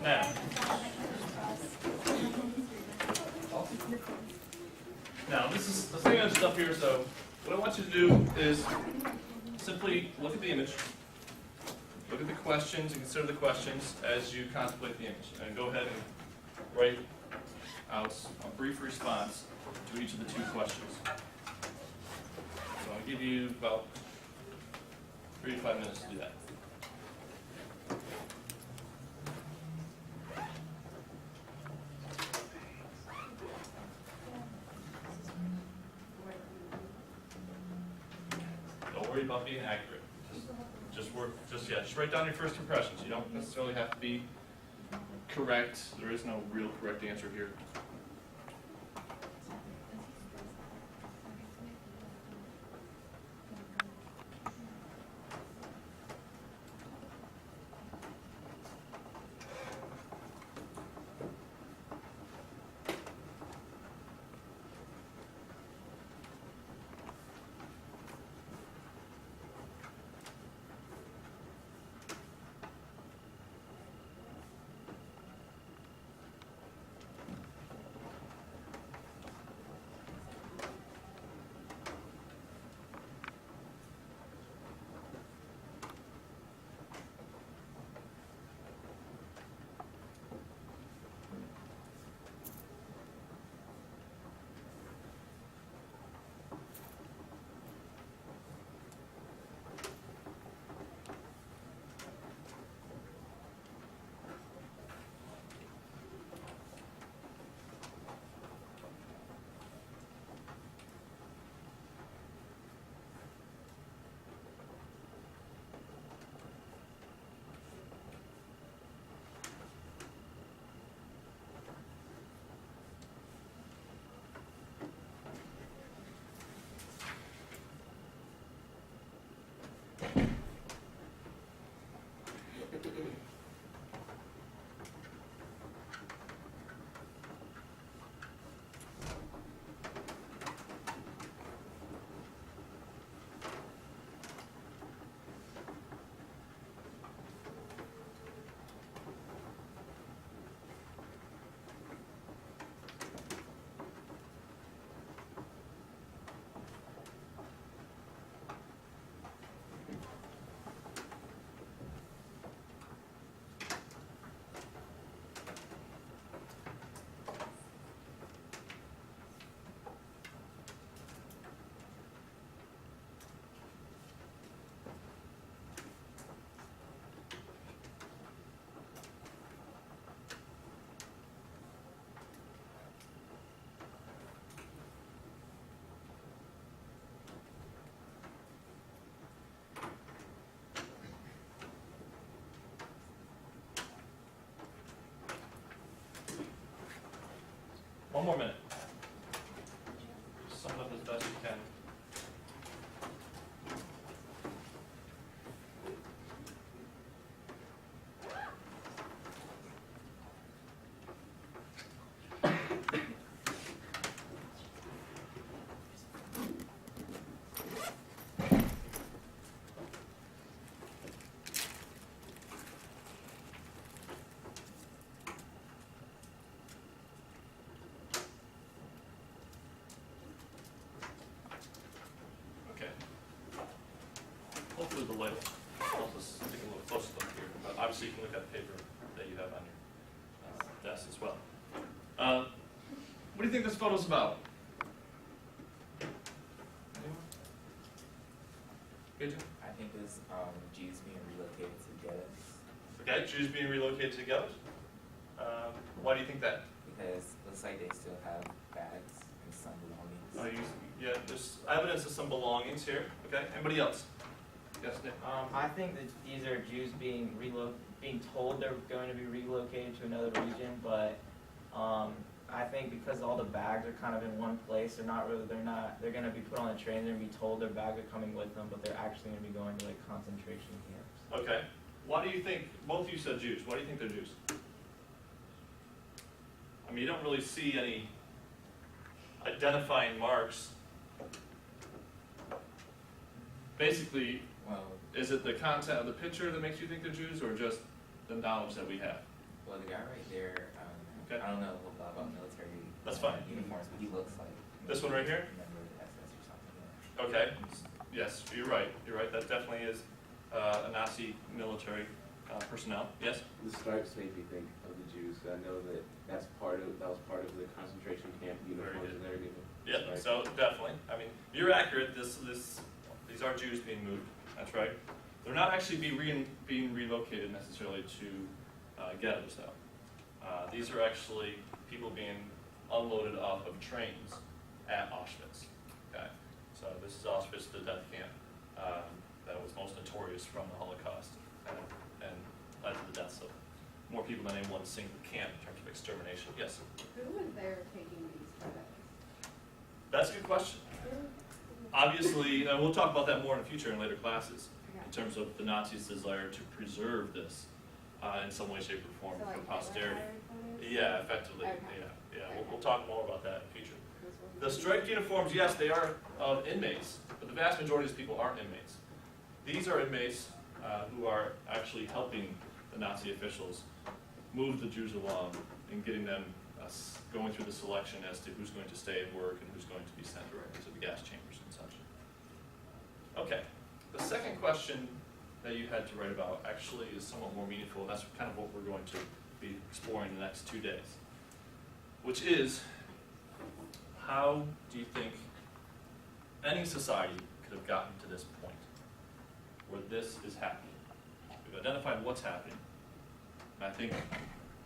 Now, this is the thing that's up here, so what I want you to do is simply look at the image, look at the questions, and consider the questions as you contemplate the image. And go ahead and write out a brief response to each of the two questions. So I'll give you about 3 to 5 minutes to do that. Don't worry about being accurate. Just write down your first impressions. You don't necessarily have to be correct. There is no real correct answer here. One more minute. Sum it up as best you can. Hopefully the light will help us take a little closer look here. But obviously you can look at the paper that you have on your desk as well. What do you think this photo's about? Anyone? Good. I think it's Jews being relocated to ghettos. Okay, Jews being relocated to ghettos. Why do you think that? Because it looks like they still have bags and some belongings. Yeah, there's evidence of some belongings here. Okay, anybody else? Yes, Nick. I think that these are Jews being told they're going to be relocated to another region, but I think because all the bags are kind of in one place, they're going to be put on a train. They're going to be told their bags are coming with them, but they're actually going to be going to like concentration camps. Okay. Why do you think, both of you said Jews, why do you think they're Jews? I mean, you don't really see any identifying marks. Basically, Well, is it the content of the picture that makes you think they're Jews, or just the knowledge that we have? Well, the guy right there, Okay. I don't know a lot about military That's fine. uniforms, but he looks like This one right here? a member of the SS or something. Yeah. Okay, yes, you're right, that definitely is a Nazi military personnel, yes? The stripes made me think of the Jews. I know that that was part of the concentration camp uniforms good. and everything. Yeah, so definitely, I mean, you're accurate, these are Jews being moved, that's right. They're not actually being relocated necessarily to ghettos though. These are actually people being unloaded off of trains at Auschwitz, okay? So this is Auschwitz, the death camp that was most notorious from the Holocaust and led to the deaths of more people than any one single camp in terms of extermination. Yes? Who was there taking these photos? That's a good question. Obviously, we'll talk about that more in the future in later classes, in terms of the Nazis' desire to preserve this in some way, shape, or form So, like, for posterity. military photos? Yeah, effectively, Okay. yeah. We'll talk more about that in the future. The striped uniforms, yes, they are of inmates, but the vast majority of these people aren't inmates. These are inmates who are actually helping the Nazi officials move the Jews along and getting them going through the selection as to who's going to stay at work and who's going to be sent directly to the gas chambers and such. Okay, the second question that you had to write about actually is somewhat more meaningful, and that's kind of what we're going to be exploring the next 2 days, which is, how do you think any society could have gotten to this point where this is happening? We've identified what's happening, and I think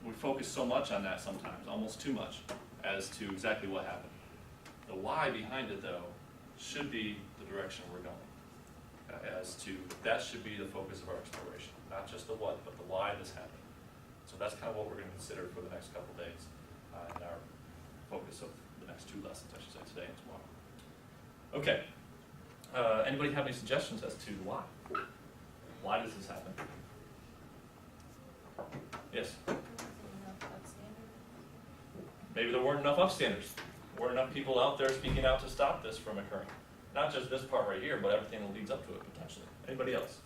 we focus so much on that sometimes, almost too much, as to exactly what happened. The why behind it, though, should be the direction we're going, as to that should be the focus of our exploration, not just the what, but the why this happened. So that's kind of what we're going to consider for the next couple days in our focus of the next 2 lessons, I should say, today and tomorrow. Okay. Anybody have any suggestions as to why? Why does this happen? Yes? Maybe there weren't enough upstanders. There weren't enough people out there speaking out to stop this from occurring. Not just this part right here, but everything that leads up to it, potentially. Anybody else?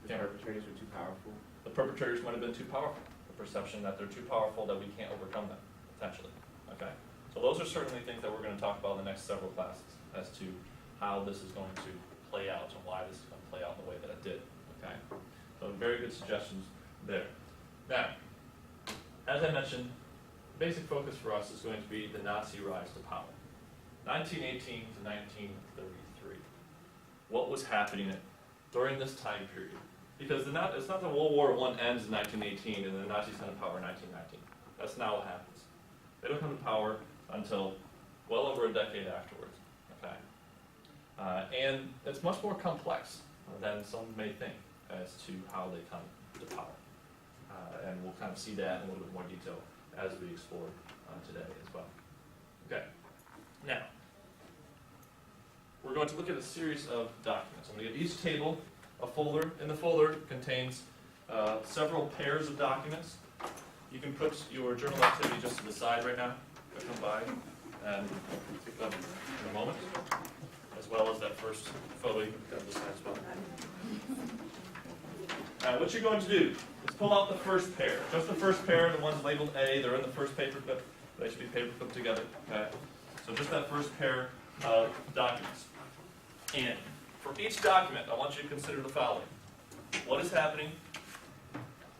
The perpetrators were too powerful. The perpetrators might have been too powerful. The perception that they're too powerful that we can't overcome them, potentially. Okay? So those are certainly things that we're going to talk about in the next several classes as to how this is going to play out and why this is going to play out the way that it did. Okay? So very good suggestions there. Now, as I mentioned, the basic focus for us is going to be the Nazi rise to power. 1918 to 1933. What was happening during this time period? Because it's not that World War I ends in 1918 and the Nazis come to power in 1919. That's not what happens. They don't come to power until well over a decade afterwards. Okay? And it's much more complex than some may think as to how they come to power. And we'll kind of see that in a little bit more detail as we explore today as well. Okay. Now, we're going to look at a series of documents. I'm going to give each table a folder. In the folder contains several pairs of documents. You can put your journal activity just to the side right now. I'll come by and pick them in a moment, as well as that first photo you can put on the side as well. Now, what you're going to do is pull out the first pair. Just the first pair, the ones labeled A, they're in the first paper clip. They should be paper clipped together. Okay? So just that first pair of documents. And for each document, I want you to consider the following. What is happening?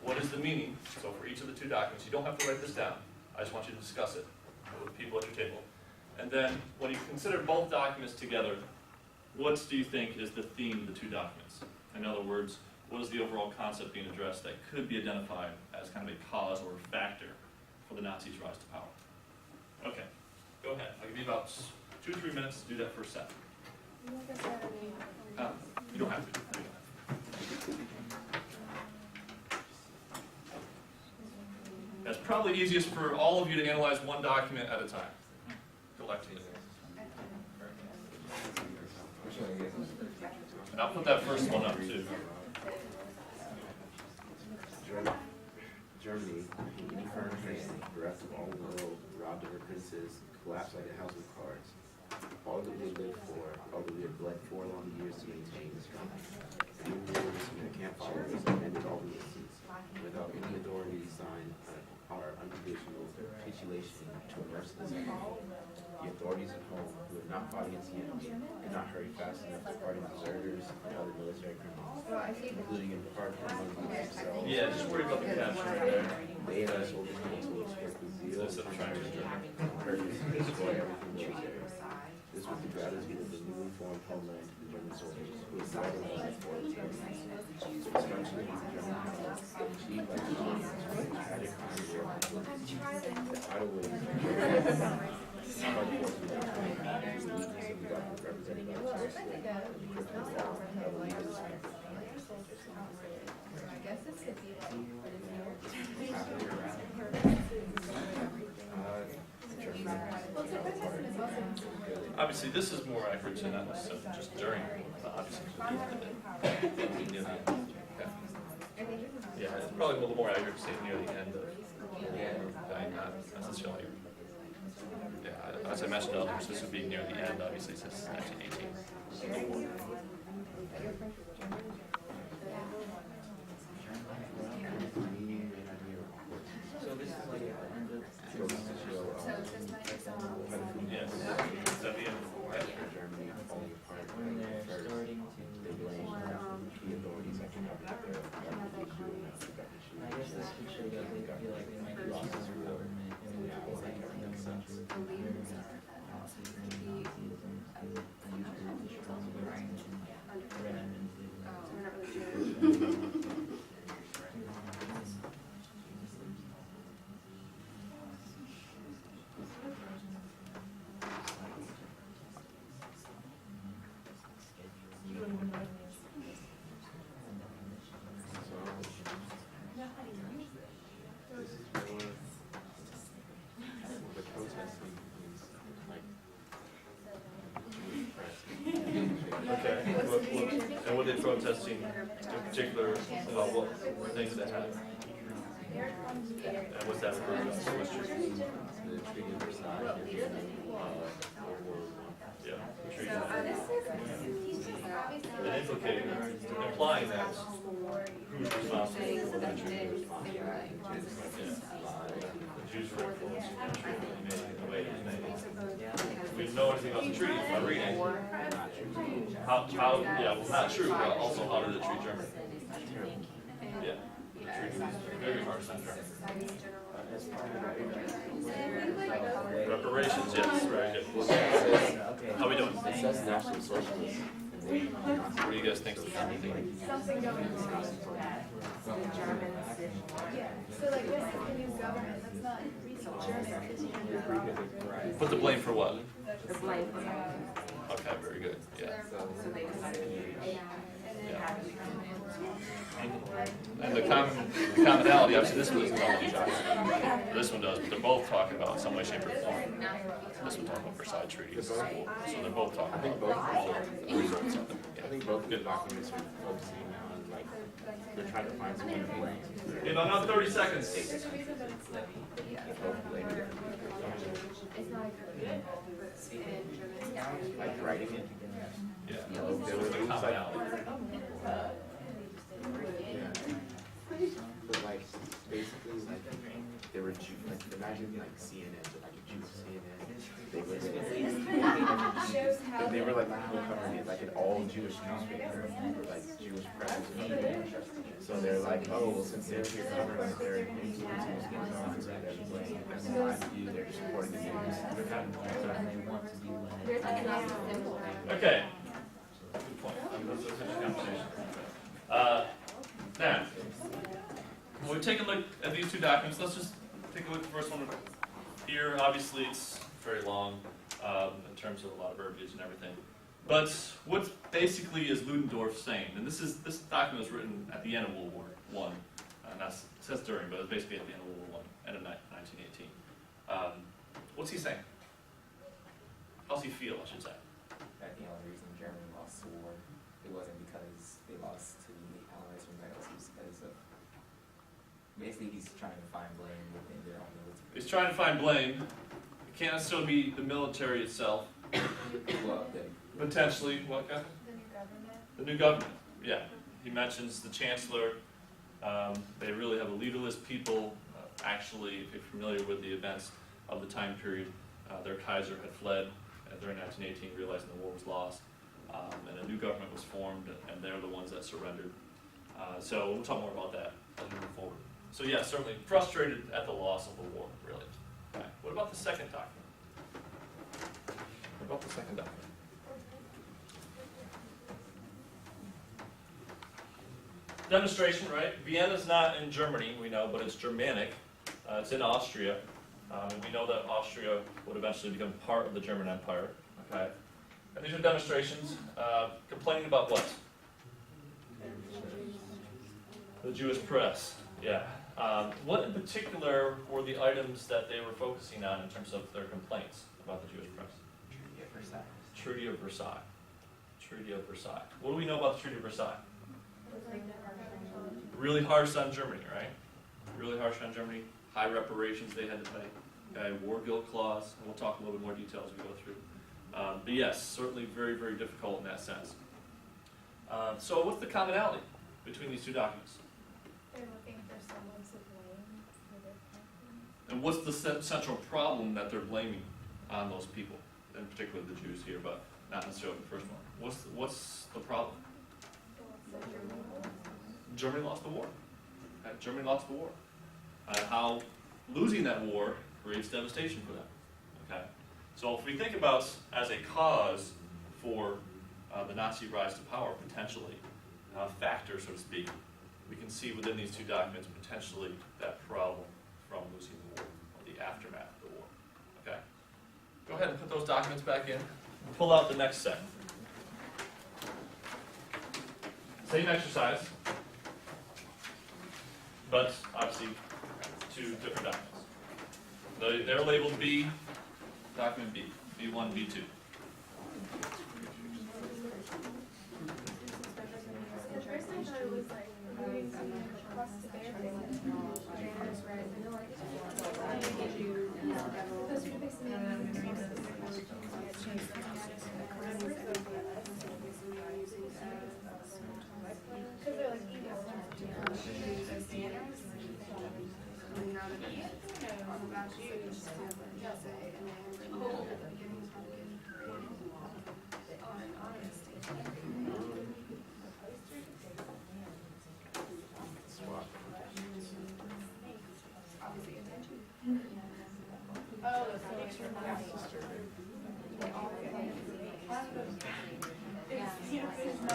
What is the meaning? So for each of the 2 documents, you don't have to write this down. I just want you to discuss it with people at your table. And then when you consider both documents together, what do you think is the theme of the 2 documents? In other words, what is the overall concept being addressed that could be identified as kind of a cause or a factor for the Nazis' rise to power? Okay, go ahead. I'll give you about 2 or 3 minutes to do that first set. You don't have to. It's probably easiest for all of you to analyze one document at a time, collectively. And I'll put that first one up too. Germany, any country, the rest of all the world, robbed of her princes, collapsed like a house of cards. All that we lived for, all that we had bled 4 long years to maintain is gone. New rules and campfires amended all the lists. Without any authority signed, authorities at home who have not fought against the enemy and not hurried fast enough to pardon deserters and other military criminals, including in part among themselves. Yeah, just worry about the caption right there. They and other soldiers will express with zeal Instead of trying to and purpose to destroy everything military. This was the gratitude of the newly formed homeland to the German soldiers who had died alone for the Germans. The destruction of the German house achieved by the Germans was a tragic kind of war. The tidal waves of hard forces of the weakness of the government represented by the chancellor and the critical wall of the leaders. I guess this could be like, Obviously, this is more accurate to not necessarily just during, but obviously. Yeah, it's probably a little more accurate to say near the end of, not necessarily. Yeah, as I mentioned earlier, this would be near the end, obviously, since 1918. So this is like the end of Yes. Is that the end? Germany falling apart when they're starting they to. blame key authorities like the government I guess this could show that they feel like they might be lost as a government and we feel like no country. Okay. And what are they protesting in particular about what things that happened? And what's that referring to? What's your- The Treaty of Versailles, World War I. Yeah. the treaty. obviously. And implicating, implying that who's responsible for the treaty. The Jews were influencing the treaty and made it the way it was made. We didn't know anything about the treaty by reading. How, yeah, well, not true, but also how did it treat Germany? Yeah, the treaty was very harsh on Germany. Reparations, yes, very good. How we doing? It says National Socialist. What do you guys think? Something government. Yeah, so like this is the new government, that's not German, it's German. Put the blame for what? The blame. Okay, very good, yeah. So they decided, yeah. Yeah. And the commonality, obviously, this one doesn't know each other. This one does, but they're both talking about some way, shape, or form. This one talking about Versailles treaties, so they're both talking about something. I think both of the documents are focusing on, like, they're trying to find someone to blame. In another 30 seconds. There's a reason that it's like, yeah. Both blame it. It's not good, but in German. Like writing it. Yeah. There was The like, commonality. but like, basically, like, they were Jew, like, imagine like CNN, but like a Jewish CNN. They were Shows how. they were like covering it like an all Jewish newspaper, like Jewish press. So they're like, oh, well, since they're here covering it, they're influencing what's going on, so they're blaming that's fine to do, they're supporting the news. There's like an opposite symbol. Okay. Good point. That's such a conversation. Now, when we take a look at these two documents, let's just take a look at the first one here. Obviously, it's very long in terms of a lot of verbiage and everything. But what basically is Ludendorff saying? And this document was written at the end of World War I. It says during, but it's basically at the end of World War I, end of 1918. What's he saying? How's he feel, I should say? That the only reason Germany lost the war, it wasn't because they lost to the Allies or Nazis, it was because of, basically he's trying to find blame within their own military. He's trying to find blame. It can't necessarily be the military itself. Well, Potentially, what, Kevin? The new government. The new government, yeah. He mentions the chancellor. They really have a leaderless people. Actually, if you're familiar with the events of the time period, Their Kaiser had fled during 1918, realizing the war was lost, and a new government was formed, and they're the ones that surrendered. So we'll talk more about that as we move forward. So yeah, certainly frustrated at the loss of the war, really. Okay. What about the second document? What about the second document? Demonstration, right? Vienna's not in Germany, we know, but it's Germanic. It's in Austria. And we know that Austria would eventually become part of the German Empire. Okay. And these are demonstrations complaining about what? The Jewish press. Yeah. What in particular were the items that they were focusing on in terms of their complaints about the Jewish press? Treaty of Versailles. Treaty of Versailles. Treaty of Versailles. What do we know about the Treaty of Versailles? Really harsh on Germany, right? Really harsh on Germany. High reparations they had to pay. Okay, war guilt clause, and we'll talk a little bit more detail as we go through. But yes, certainly very, very difficult in that sense. So what's the commonality between these two documents? They're looking for someone to blame for their problem. And what's the central problem that they're blaming on those people, in particular the Jews here, but not necessarily the first one? What's the problem? Germany lost the war. Okay, Germany lost the war. How losing that war creates devastation for them. Okay, so if we think about as a cause for the Nazi rise to power, potentially a factor, so to speak, we can see within these two documents potentially that problem from losing the war, or the aftermath of the war. Okay, go ahead and put those documents back in. Pull out the next set. Same exercise, but obviously two different documents. They're labeled B, document B, B1, B2. At first I thought it was like moving across the bear thing. Those are fixing because they're like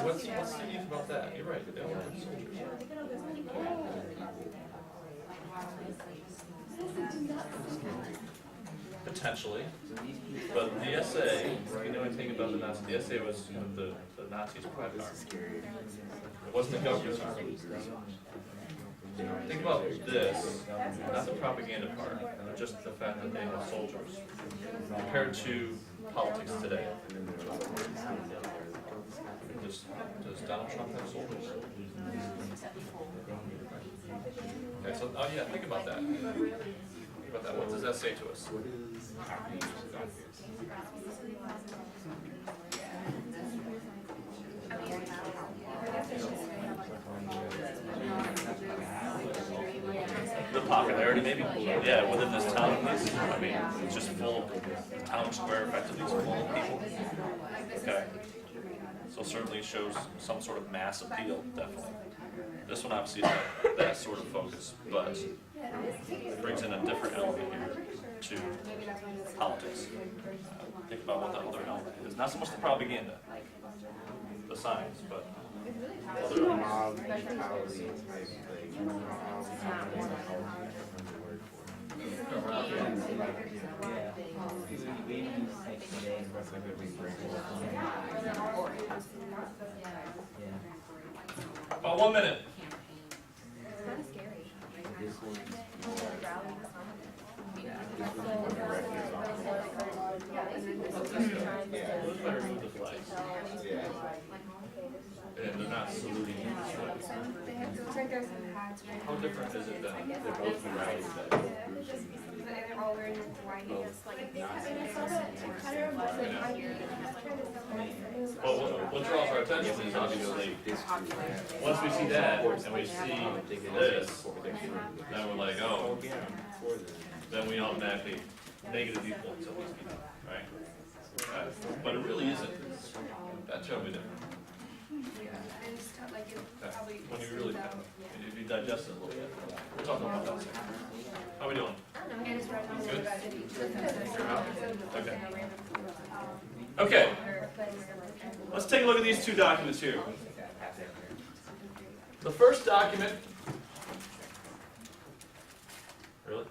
What's unique about that? You're right, they all have soldiers. Potentially, but the SA, you know anything about the Nazis, the SA was kind of the Nazis' private army. It wasn't the government's army. Think about this, not the propaganda part, but just the fact that they have soldiers, compared to politics today. Does Donald Trump have soldiers? Okay, so, oh yeah, think about that. Think about that. What does that say to us? The popularity, maybe? Yeah, within this town, I mean, it's just full of, town square effectively is full of people. Okay. So certainly shows some sort of mass appeal, definitely. This one obviously is that sort of focus, but it brings in a different element here to politics. Think about what that other element is. Not so much the propaganda, the signs, but other elements. About 1 minute. it's kind of scary. Those better move the flags. And they're not saluting you. How different is it then? They're both the rallies that. Well, what draws our attention is obviously, once we see that, and we see this, then we're like, oh, then we automatically negative viewpoints of these people, right? But it really isn't that terribly different. I just felt like it probably. When you really, if you digest it a little bit. We'll talk about that second. How are we doing? Good? Okay. Okay. Let's take a look at these two documents here. The first document. Really?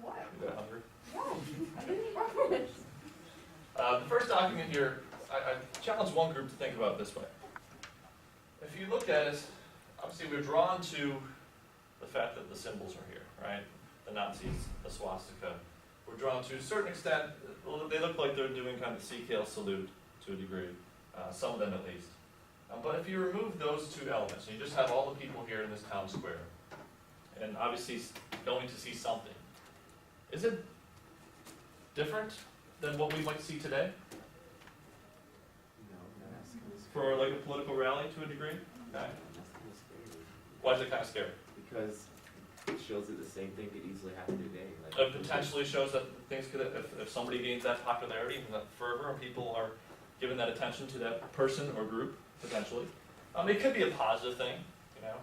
What? You got hungry? No, I didn't eat The first document here, I challenge one group to think about it this way. If you look at it, obviously we're drawn to the fact that the symbols are here, right? The Nazis, the swastika. We're drawn to a certain extent, well, they look like they're doing kind of the sea-kale salute to a degree, some of them at least. But if you remove those two elements, and you just have all the people here in this town square, and obviously going to see something, is it different than what we might see today? For like a political rally to a degree? Okay. That's kind of scary. Why is it kind of scary? Because it shows that the same thing could easily happen today. It potentially shows that things could, if somebody gains that popularity and that fervor, and people are giving that attention to that person or group, potentially. It could be a positive thing, you know.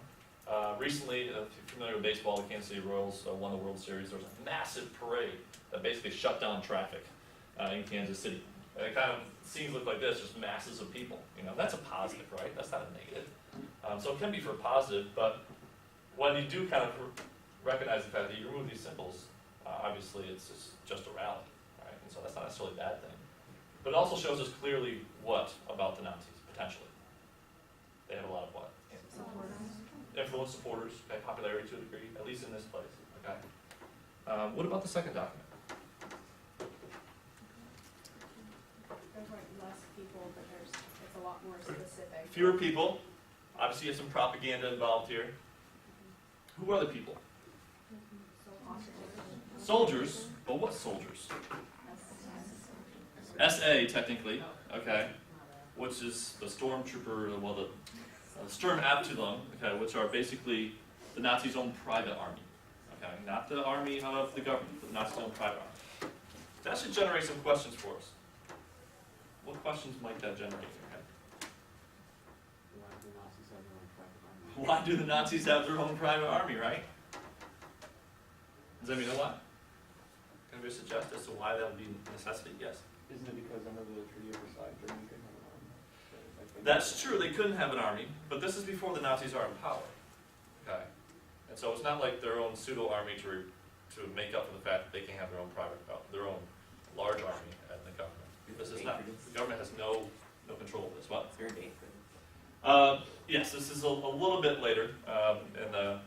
Recently, if you're familiar with baseball, the Kansas City Royals won the World Series. There was a massive parade that basically shut down traffic in Kansas City. And it kind of scenes look like this, just masses of people. You know, that's a positive, right? That's not a negative. So it can be for positive, but when you do kind of recognize the fact that you remove these symbols, obviously it's just a rally, right? And so that's not necessarily a bad thing. But it also shows us clearly what about the Nazis, potentially. They have a lot of what? Influence, supporters, okay, popularity to a degree, at least in this place, okay? What about the second document? There's like less people, but it's a lot more specific. Fewer people. Obviously, you have some propaganda involved here. Who are the people? Soldiers. But what soldiers? SA, technically, okay, which is the stormtrooper, well, the Sturmabteilung, okay, which are basically the Nazis' own private army, okay, not the army of the government, but the Nazis' own private army. That should generate some questions for us. What questions might that generate in your head? Why do the Nazis have their own private army, right? Does anybody know why? Can we suggest as to why that would be a necessity? Yes. Isn't it because under the Treaty of Versailles, Germany couldn't have an army? That's true, they couldn't have an army, but this is before the Nazis are in power. Okay? And so it's not like their own pseudo-army to make up for the fact that they can have their own their own large army and the government. This is not, the government has no control of this. What? Is there a date for this? Yes, this is a little bit later, in the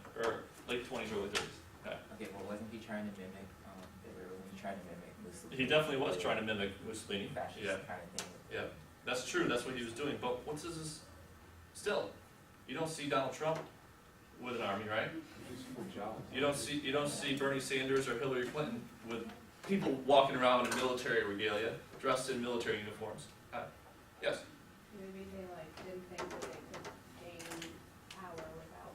late 20s, early 30s. Okay. Okay, well, wasn't he trying to mimic, wasn't he trying to mimic Mussolini? He definitely was trying to mimic Mussolini. Fascist Yeah. kind of thing. Yeah, that's true. That's what he was doing. But what's this? Still, you don't see Donald Trump with an army, right? You don't see Bernie Sanders or Hillary Clinton with people walking around in military regalia, dressed in military uniforms. Yes. Maybe they didn't think that they could gain power without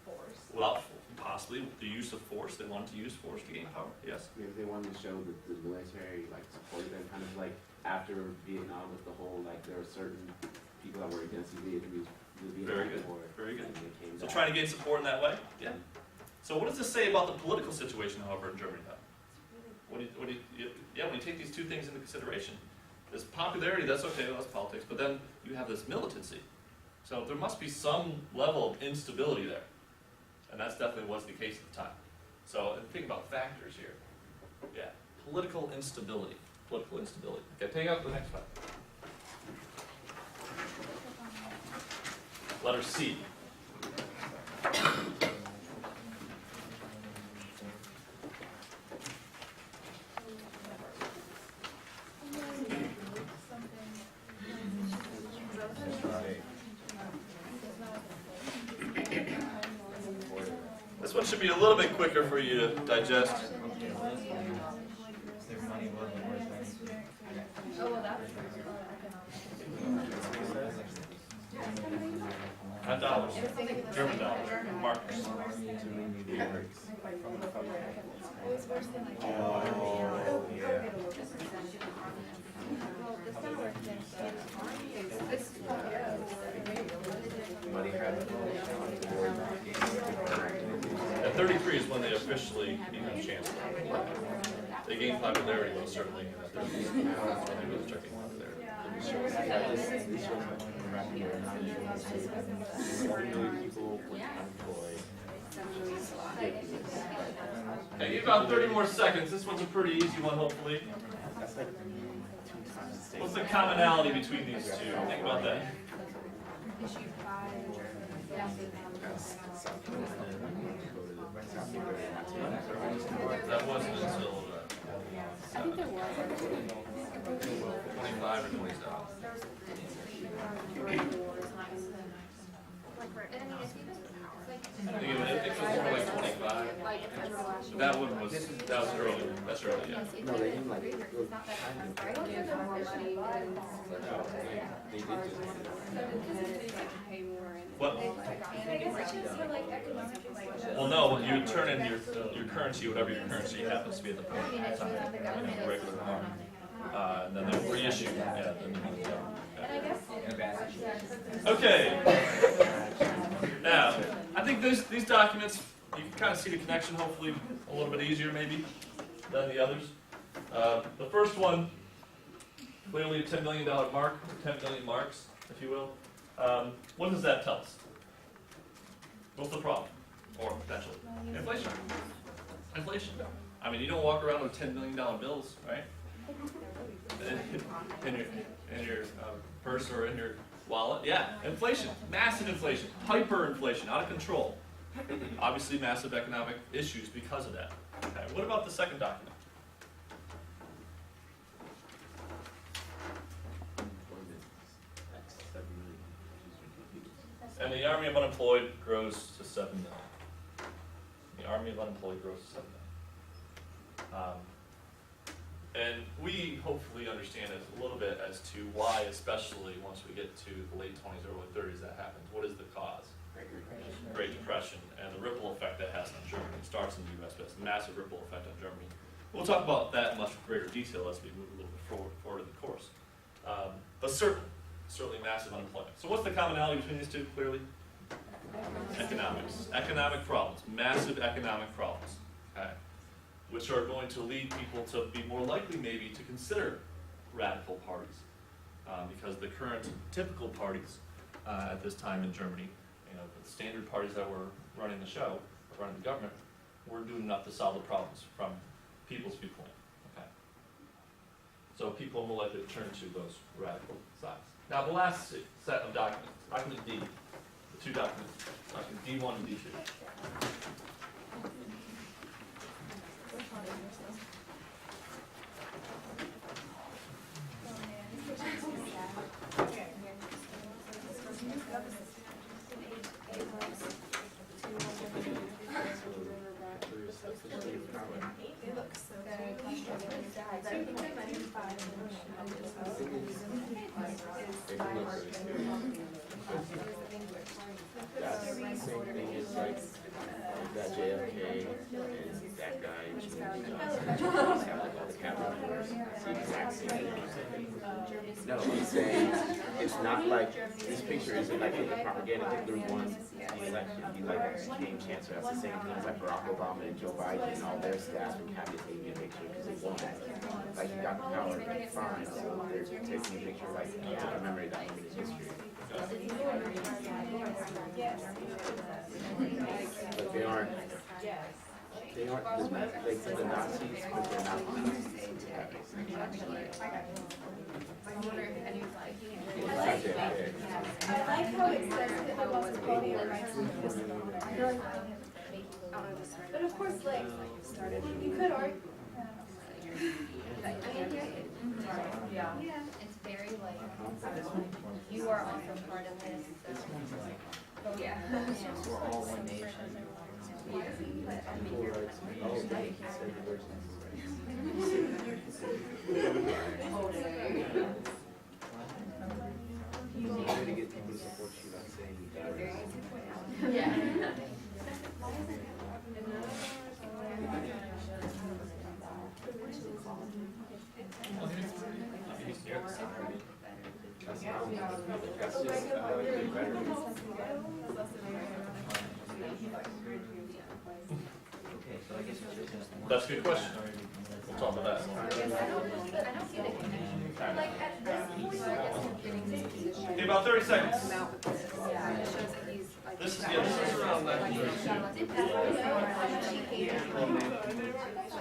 force. Without possibly the use of force, they wanted to use force to gain power. Yes. Maybe they wanted to show that the military supported them, kind of like after Vietnam with the whole there were certain people that were against the Vietnam Very good. War. Very good. And they came So back. trying to gain support in that way. Yeah. So what does this say about the political situation, however, in Germany now? When you take these two things into consideration, this popularity, that's okay, that's politics, but then you have this militancy. So there must be some level of instability there. And that's definitely was the case at the time. So and think about factors here. Yeah, political instability. Political instability. Okay, take out the next one. Letter C. This one should be a little bit quicker for you to digest. Oh, well, that's. Not dollars. German dollars. Marks. It was worse than like. Oh, yeah. Well, the summer work then, so this, Money had At 33 is when they officially become chancellor. They gain popularity most certainly in the 30s. When they really start getting popularity. people were unemployed. Hey, give about 30 more seconds. This one's a pretty easy one, hopefully. That's like 2 times the state. What's the commonality between these two? Think about that. That wasn't until I think there was. 25 or 27. I think it was more like 25. That one was, that was early. That's early, yeah. No, they didn't like, it was kind of, they did What? And I guess it's just for like economic, like. Well, no, you turn in your currency, whatever your currency happens to be at the point in time, in regular form. And then they reissue, yeah, then you know. And I guess. Okay. Now, I think these documents, you can kind of see the connection, hopefully a little bit easier maybe than the others. The first one, clearly a $10 million mark, 10 million marks, if you will. What does that tell us? What's the problem? Or potentially? Inflation. Inflation. I mean, you don't walk around with $10 million bills, right? In your purse or in your wallet. Yeah, inflation. Massive inflation. Hyperinflation. Out of control. Obviously massive economic issues because of that. Okay, what about the second document? And the army of unemployed grows to 7 million. The army of unemployed grows to 7 million. And we hopefully understand it a little bit as to why, especially once we get to the late 20s, early 30s, that happens. What is the cause? Great Depression and the ripple effect that has on Germany. It starts in the U.S., but it's a massive ripple effect on Germany. We'll talk about that in much greater detail as we move a little bit forward in the course. But certainly massive unemployment. So what's the commonality between these two, clearly? Economics. Economic problems. Massive economic problems. Okay. Which are going to lead people to be more likely maybe to consider radical parties. Because the current typical parties at this time in Germany, you know, the standard parties that were running the show, running the government, weren't doing enough to solve the problems from people's viewpoint. Okay. So people are more likely to turn to those radical sides. Now the last set of documents, document D, the two documents, document D1 and D2. That's the same thing as like that JFK and that guy have like all the capital letters. It's the exact same thing. No, I'm saying it's not like this picture isn't like a propaganda. Hitler won the election. He like became chancellor. That's the same thing as like Barack Obama and Joe Biden and all their staff and cabinet taking a picture because they won. Like you got the power, fine. So they're taking a picture like to commemorate that moment in history. But they aren't. They aren't the Nazis, but they're not the Nazis. I wonder if any like. Okay. I like how it says that there was quality of life. But of course, like, you could argue. Yeah. Yeah. It's very like, you are also part of this. Yeah. We're all one nation. You need to get people to support you, not saying you got it. Yeah. So just, regular, like there the is rhetoric. that's also very Okay, so I guess it's just one. That's a good question. We'll talk about that. I don't see the connection. Like, at this point, I guess we're getting to the position. Okay, about 30 seconds. Yeah, it shows that he's like. This is around 1932.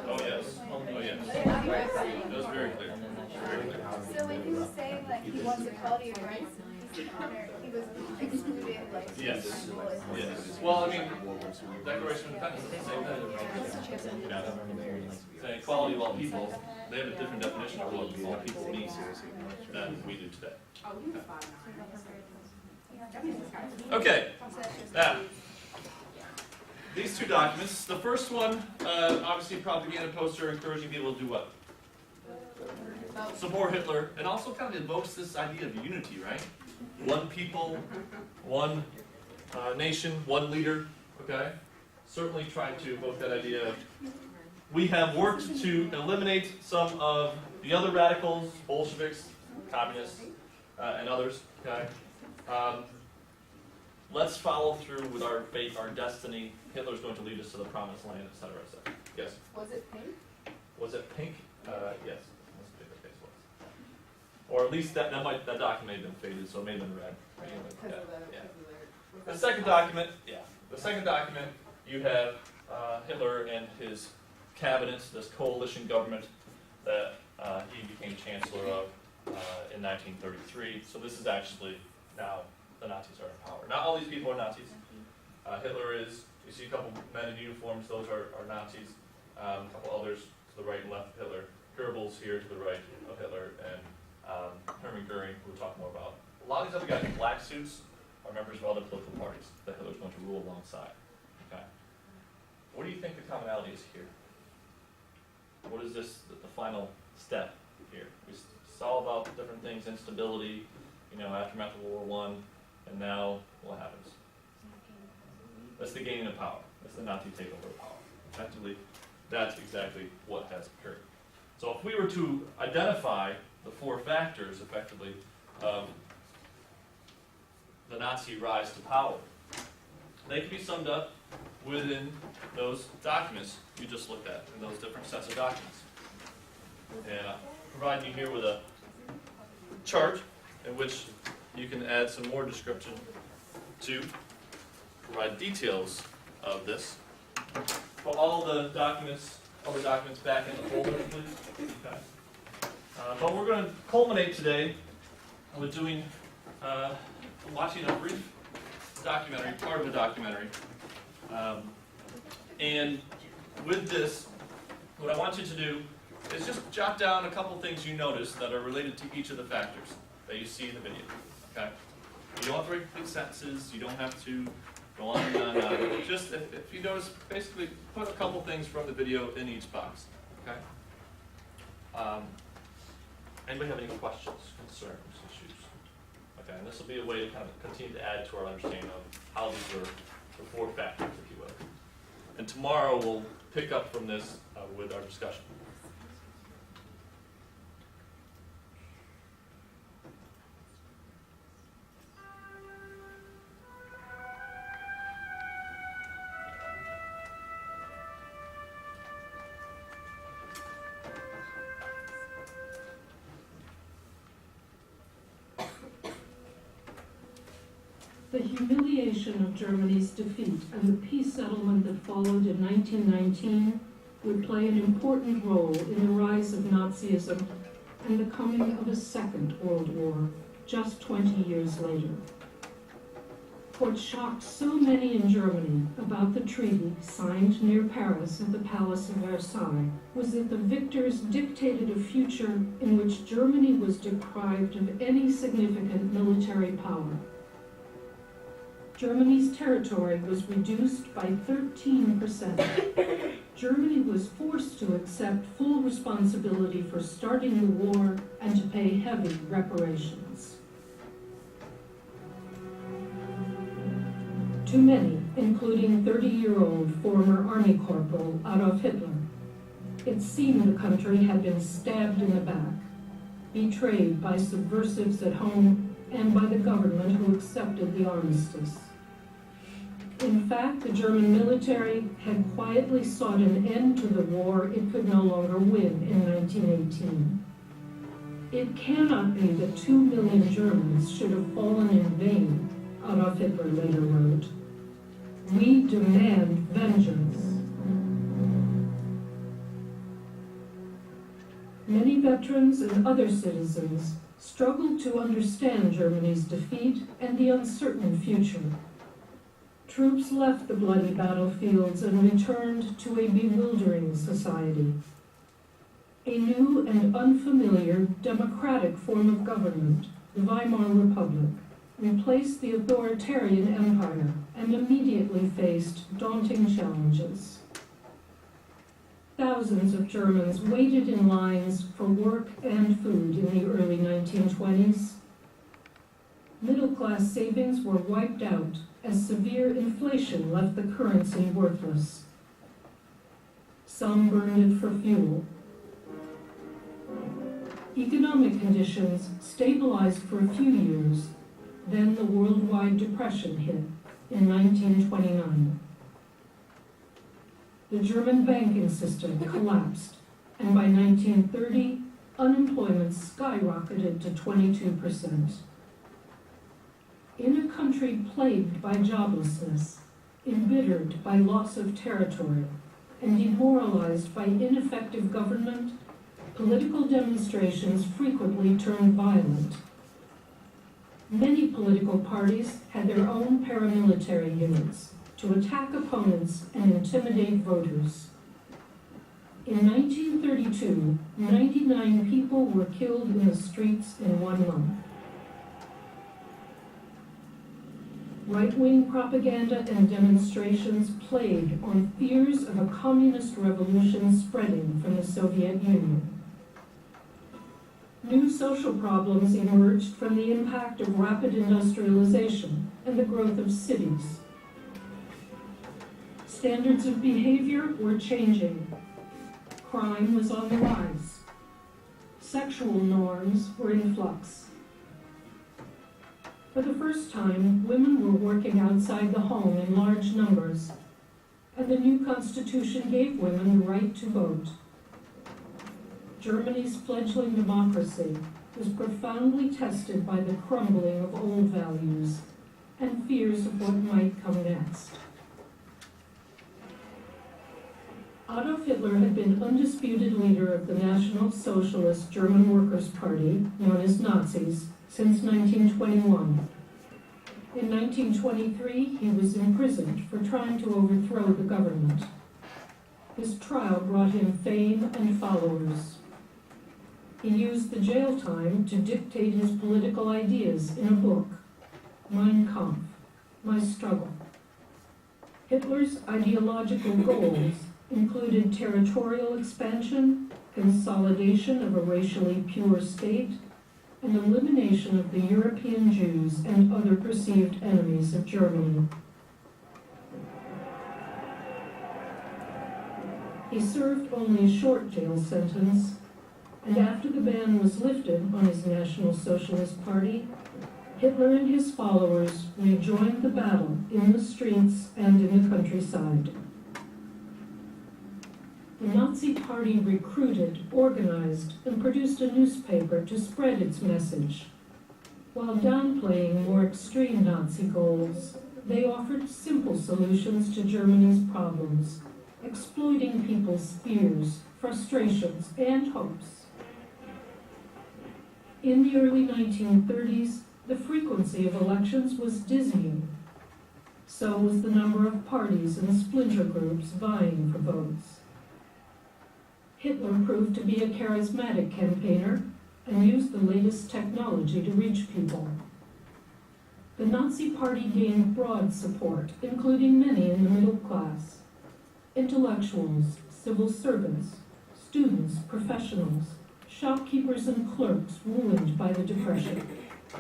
Oh, yes. Oh, yes. That was very clear. Very clear. So when he was saying like he wants equality of rights, he was excluding like Yes. people and- Yes. Well, I mean, Declaration of Independence is the same thing. You know, saying equality of all people, they have a different definition of what all people means than we do today. Okay, now, these two documents, the first one, obviously propaganda poster encouraging people to do what? Support Hitler, and also kind of evokes this idea of unity, right? One people, one nation, one leader, okay? Certainly tried to evoke that idea. We have worked to eliminate some of the other radicals, Bolsheviks, communists, and others, okay? Let's follow through with our fate, our destiny. Hitler's going to lead us to the promised land, et cetera, et cetera. Yes? Was it pink? Was it pink? Yes. That's what the face was. Or at least that document may have been faded, so it may have been red. Yeah, yeah. The second document, the second document, you have Hitler and his cabinet, this coalition government that he became chancellor of in 1933. So this is actually now the Nazis are in power. Not all these people are Nazis. Hitler is, you see a couple men in uniforms, those are Nazis. A couple others to the right and left of Hitler. Goebbels here to the right of Hitler, and Hermann Goering, who we'll talk more about. A lot of these other guys in black suits are members of other political parties that Hitler's going to rule alongside. Okay. What do you think the commonality is here? What is this, the final step here? We saw about different things, instability, aftermath of World War I, and now what happens? That's the gaining of power. That's the Nazi takeover of power. Effectively, that's exactly what has occurred. So if we were to identify the four factors, effectively, of the Nazi rise to power, they can be summed up within those documents you just looked at, in those different sets of documents. And providing you here with a chart in which you can add some more description to provide details of this. Put all the documents, other documents back in the folder, please. Okay. But we're going to culminate today with doing, watching a brief documentary, part of a documentary. And with this, what I want you to do is just jot down a couple things you notice that are related to each of the factors that you see in the video. Okay? You don't have to write complete sentences. You don't have to go on and on and on. Just if you notice, basically put a couple things from the video in each box. Okay? Anybody have any questions, concerns, issues? Okay, and this will be a way to kind of continue to add to our understanding of how these are the four factors, if you will. And tomorrow we'll pick up from this with our discussion. The humiliation of Germany's defeat and the peace settlement that followed in 1919 would play an important role in the rise of Nazism and the coming of a Second World War, just 20 years later. What shocked so many in Germany about the treaty signed near Paris at the Palace of Versailles was that the victors dictated a future in which Germany was deprived of any significant military power. Germany's territory was reduced by 13%. Germany was forced to accept full responsibility for starting the war and to pay heavy reparations. To many, including 30-year-old former Army Corporal Adolf Hitler, it seemed the country had been stabbed in the back, betrayed by subversives at home and by the government who accepted the armistice. In fact, the German military had quietly sought an end to the war it could no longer win in 1918. It cannot be that 2 million Germans should have fallen in vain, Adolf Hitler later wrote. We demand vengeance. Many veterans and other citizens struggled to understand Germany's defeat and the uncertain future. Troops left the bloody battlefields and returned to a bewildering society. A new and unfamiliar democratic form of government, the Weimar Republic, replaced the authoritarian empire and immediately faced daunting challenges. Thousands of Germans waited in lines for work and food in the early 1920s. Middle-class savings were wiped out as severe inflation left the currency worthless. Some burned it for fuel. Economic conditions stabilized for a few years, then the worldwide depression hit in 1929. The German banking system collapsed, and by 1930, unemployment skyrocketed to 22%. In a country plagued by joblessness, embittered by loss of territory, and demoralized by ineffective government, political demonstrations frequently turned violent. Many political parties had their own paramilitary units to attack opponents and intimidate voters. In 1932, 99 people were killed in the streets in 1 month. Right-wing propaganda and demonstrations played on fears of a communist revolution spreading from the Soviet Union. New social problems emerged from the impact of rapid industrialization and the growth of cities. Standards of behavior were changing. Crime was on the rise. Sexual norms were in flux. For the first time, women were working outside the home in large numbers, and the new constitution gave women the right to vote. Germany's fledgling democracy was profoundly tested by the crumbling of old values and fears of what might come next. Adolf Hitler had been undisputed leader of the National Socialist German Workers' Party, known as Nazis, since 1921. In 1923, he was imprisoned for trying to overthrow the government. His trial brought him fame and followers. He used the jail time to dictate his political ideas in a book, Mein Kampf, My Struggle. Hitler's ideological goals included territorial expansion, consolidation of a racially pure state, and elimination of the European Jews and other perceived enemies of Germany. He served only a short jail sentence, and after the ban was lifted on his National Socialist Party, Hitler and his followers rejoined the battle in the streets and in the countryside. The Nazi Party recruited, organized, and produced a newspaper to spread its message. While downplaying more extreme Nazi goals, they offered simple solutions to Germany's problems, exploiting people's fears, frustrations, and hopes. In the early 1930s, the frequency of elections was dizzying. So was the number of parties and splinter groups vying for votes. Hitler proved to be a charismatic campaigner and used the latest technology to reach people. The Nazi Party gained broad support, including many in the middle class, intellectuals, civil servants, students, professionals, shopkeepers and clerks ruined by the Depression.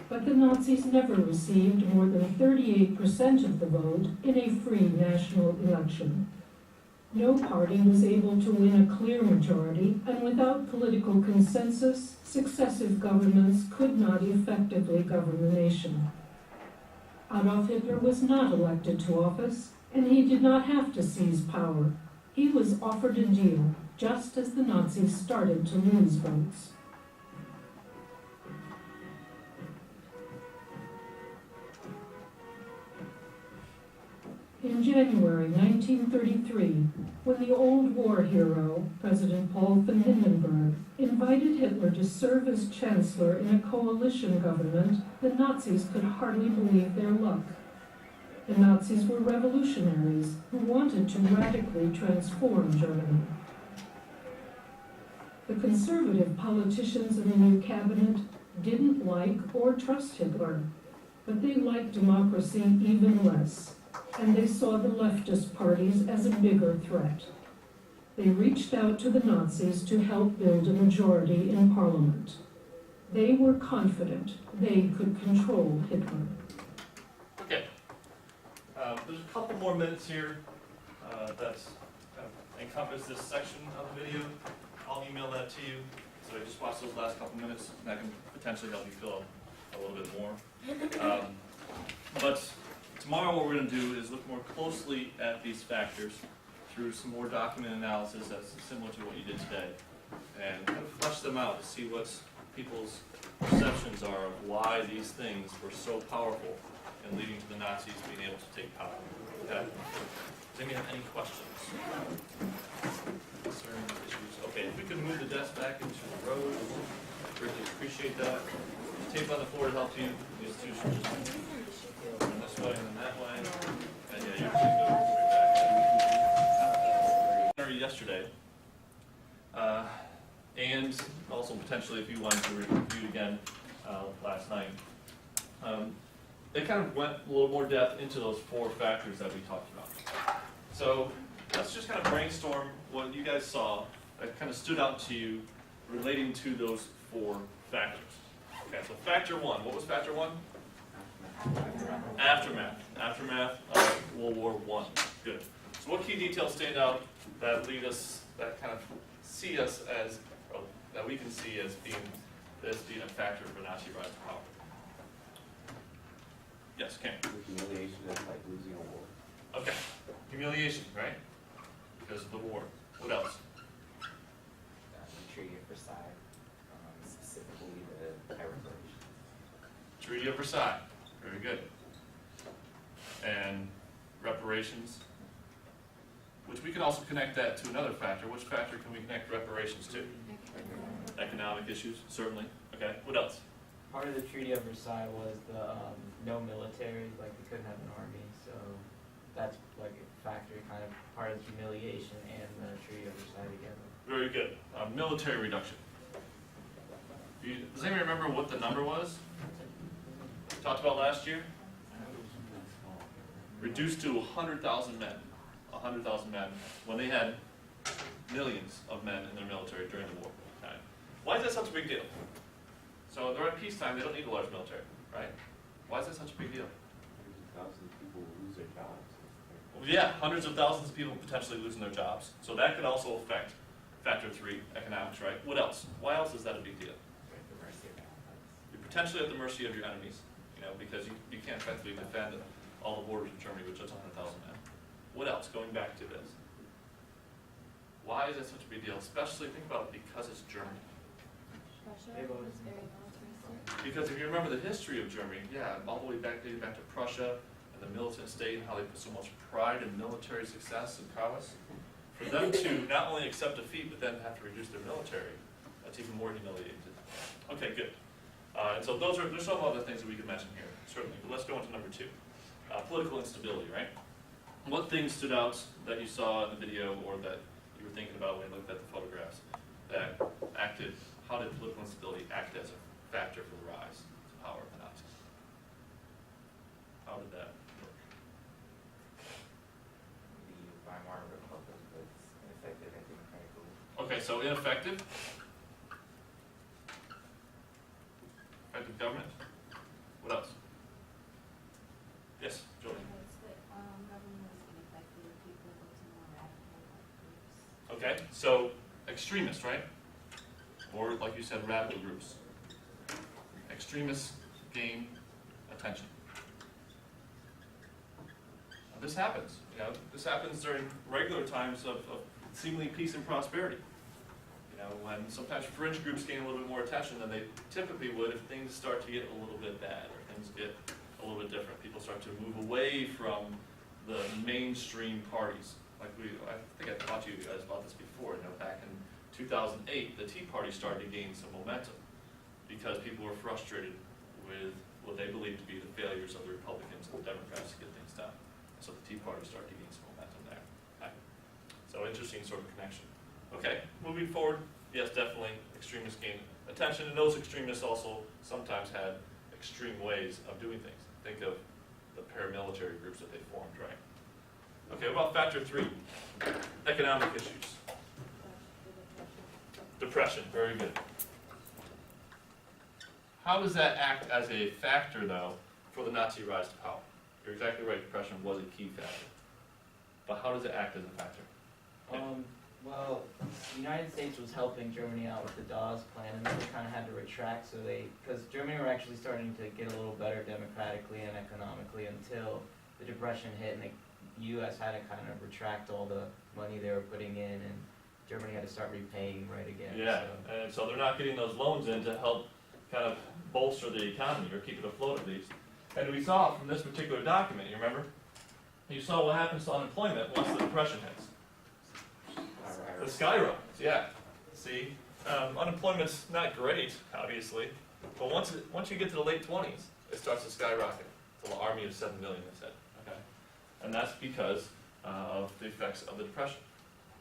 But the Nazis never received more than 38% of the vote in a free national election. No party was able to win a clear majority, and without political consensus, successive governments could not effectively govern the nation. Adolf Hitler was not elected to office, and he did not have to seize power. He was offered a deal, just as the Nazis started to lose votes. In January 1933, when the old war hero, President Paul von Hindenburg, invited Hitler to serve as chancellor in a coalition government, the Nazis could hardly believe their luck. The Nazis were revolutionaries who wanted to radically transform Germany. The conservative politicians in the new cabinet didn't like or trust Hitler, but they liked democracy even less, and they saw the leftist parties as a bigger threat. They reached out to the Nazis to help build a majority in parliament. They were confident they could control Hitler. Okay. There's a couple more minutes here that's kind of encompass this section of the video. I'll email that to you. So just watch those last couple minutes, and that can potentially help you fill a little bit more. But tomorrow what we're going to do is look more closely at these factors through some more document analysis that's similar to what you did today, and kind of flesh them out to see what people's perceptions are of why these things were so powerful and leading to the Nazis being able to take power. Okay? Does anybody have any questions? Concerns, issues? Okay, if we could move the desk back into the road, greatly appreciate that. Tape on the floor to help you. These two should just turn this way and then that way. And yeah, you can go straight back. Yesterday, and also potentially if you wanted to review it again last night. They kind of went a little more depth into those four factors that we talked about. So let's just kind of brainstorm what you guys saw that kind of stood out to you relating to those four factors. Okay, so factor one, what was factor one? Aftermath. Aftermath of World War I. Good. So what key details stand out that lead us, that kind of see us as, or that we can see as being a factor for Nazi rise to power? Yes, Ken. Humiliation is like losing a war. Okay. Humiliation, right? Because of the war. What else? The Treaty of Versailles, specifically the reparations. Treaty of Versailles. Very good. And reparations, which we can also connect that to another factor. Which factor can we connect reparations to? Economic issues, certainly. Okay. What else? Part of the Treaty of Versailles was the no military, like they couldn't have an army, so that's like a factor, kind of part of the humiliation and the Treaty of Versailles together. Very good. Military reduction. Does anybody remember what the number was? We talked about last year? Reduced to 100,000 men. 100,000 men when they had millions of men in their military during the war. Okay. Why is that such a big deal? So they're at peacetime, they don't need a large military, right? Why is that such a big deal? Thousands of people will lose their jobs. Well, yeah, hundreds of thousands of people potentially losing their jobs. So that could also affect factor 3, economics, right? What else? Why else is that a big deal? You're potentially at the mercy of your enemies, because you can't effectively defend all the borders of Germany with just 100,000 men. What else? Going back to this. Why is that such a big deal? Especially, think about it, because it's Germany. Because if you remember the history of Germany, yeah, all the way back, dating back to Prussia and the militant state and how they put so much pride in military success and prowess, for them to not only accept defeat but then have to reduce their military, that's even more humiliating to them. Okay, good. And so there's some other things that we could mention here, certainly. But let's go into number 2. Political instability, right? What things stood out that you saw in the video or that you were thinking about when you looked at the photographs that acted, how did political instability act as a factor for the rise to power of the Nazis? How did that work? The Weimar Republic was ineffective and democratic. Okay, so ineffective. Effective government. What else? Yes, Julie. Government was ineffective, people looked more radical, like extremists, right? Or, like you said, radical groups. Extremists gain attention. Now, this happens. You know, this happens during regular times of seemingly peace and prosperity. You know, when sometimes fringe groups gain a little bit more attention than they typically would if things start to get a little bit bad or things get a little bit different. People start to move away from the mainstream parties. Like I think I taught you guys about this before. You know, back in 2008, the Tea Party started to gain some momentum because people were frustrated with what they believed to be the failures of the Republicans and the Democrats to get things done. And so the Tea Party started to gain some momentum there. Okay. So interesting sort of connection. Okay, moving forward, yes, definitely extremists gain attention, and those extremists also sometimes had extreme ways of doing things. Think of the paramilitary groups that they formed, right? Okay, what about factor 3? Economic issues. Depression, very good. How does that act as a factor, though, for the Nazi rise to power? You're exactly right, depression was a key factor. But how does it act as a factor? Well, the United States was helping Germany out with the Dawes Plan, and then they kind of had to retract, because Germany were actually starting to get a little better democratically and economically until the Depression hit, and the U.S. had to kind of retract all the money they were putting in, and Germany had to start repaying right again. Yeah, So. and so they're not getting those loans in to help kind of bolster the economy or keep it afloat at least. And we saw from this particular document, you remember? You saw what happens to unemployment once the Depression hits. The skyrockets, yeah. See, unemployment's not great, obviously, but once you get to the late 20s, it starts to skyrocket. It's an army of 7 million, they said. Okay, and that's because of the effects of the Depression.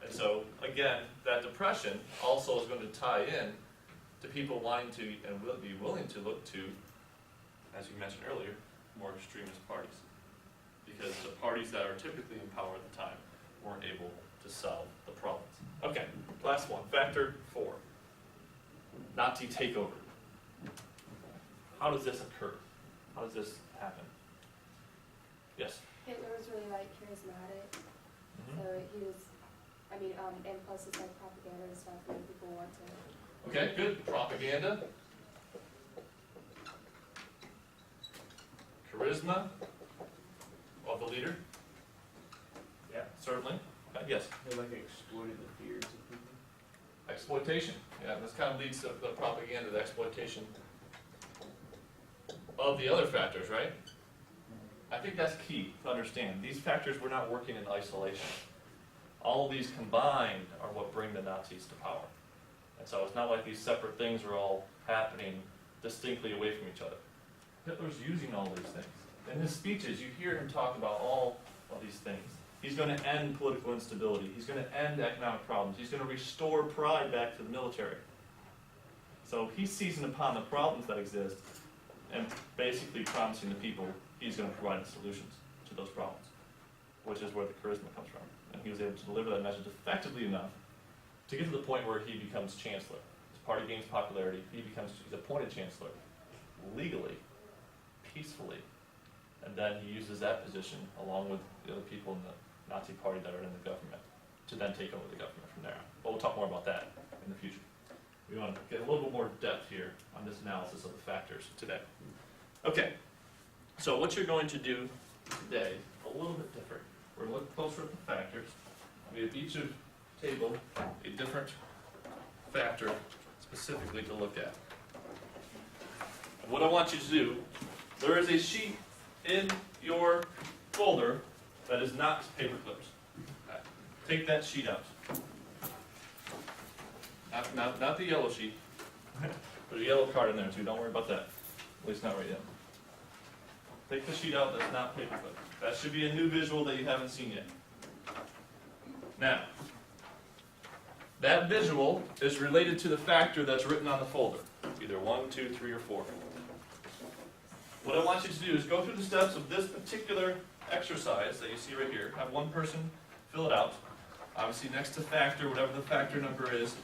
And so, again, that depression also is going to tie in to people wanting to and will be willing to look to, as you mentioned earlier, more extremist parties, because the parties that are typically in power at the time weren't able to solve the problems. Okay, last one, factor 4, Nazi takeover. How does this occur? How does this happen? Yes? Hitler was really like charismatic, Mm-hmm. so he was, and plus it's like propaganda and stuff, and people want to. Okay, good. Propaganda. Charisma of the leader. Yeah, certainly. Yes. They like exploited the fears of people. Exploitation. Yeah, this kind of leads to the propaganda, the exploitation of the other factors, right? I think that's key to understand. These factors were not working in isolation. All of these combined are what bring the Nazis to power. And so it's not like these separate things are all happening distinctly away from each other. Hitler's using all these things. In his speeches, you hear him talk about all of these things. He's going to end political instability. He's going to end economic problems. He's going to restore pride back to the military. So he's seizing upon the problems that exist and basically promising the people he's going to provide the solutions to those problems, which is where the charisma comes from. And he was able to deliver that message effectively enough to get to the point where he becomes chancellor. His party gains popularity. He's appointed chancellor legally, peacefully, and then he uses that position along with the other people in the Nazi party that are in the government to then take over the government from there on. But we'll talk more about that in the future. We want to get a little bit more depth here on this analysis of the factors today. Okay, so what you're going to do today, a little bit different. We're going to look closer at the factors. We have each of table a different factor specifically to look at. And what I want you to do, there is a sheet in your folder that is not paper clips. Okay. Take that sheet out. Not the yellow sheet. There's a yellow card in there too, don't worry about that. At least not right yet. Take the sheet out that's not paper clip. That should be a new visual that you haven't seen yet. Now, that visual is related to the factor that's written on the folder. Either 1, 2, 3, or 4. What I want you to do is go through the steps of this particular exercise that you see right here. Have one person fill it out. Obviously next to factor, whatever the factor number is,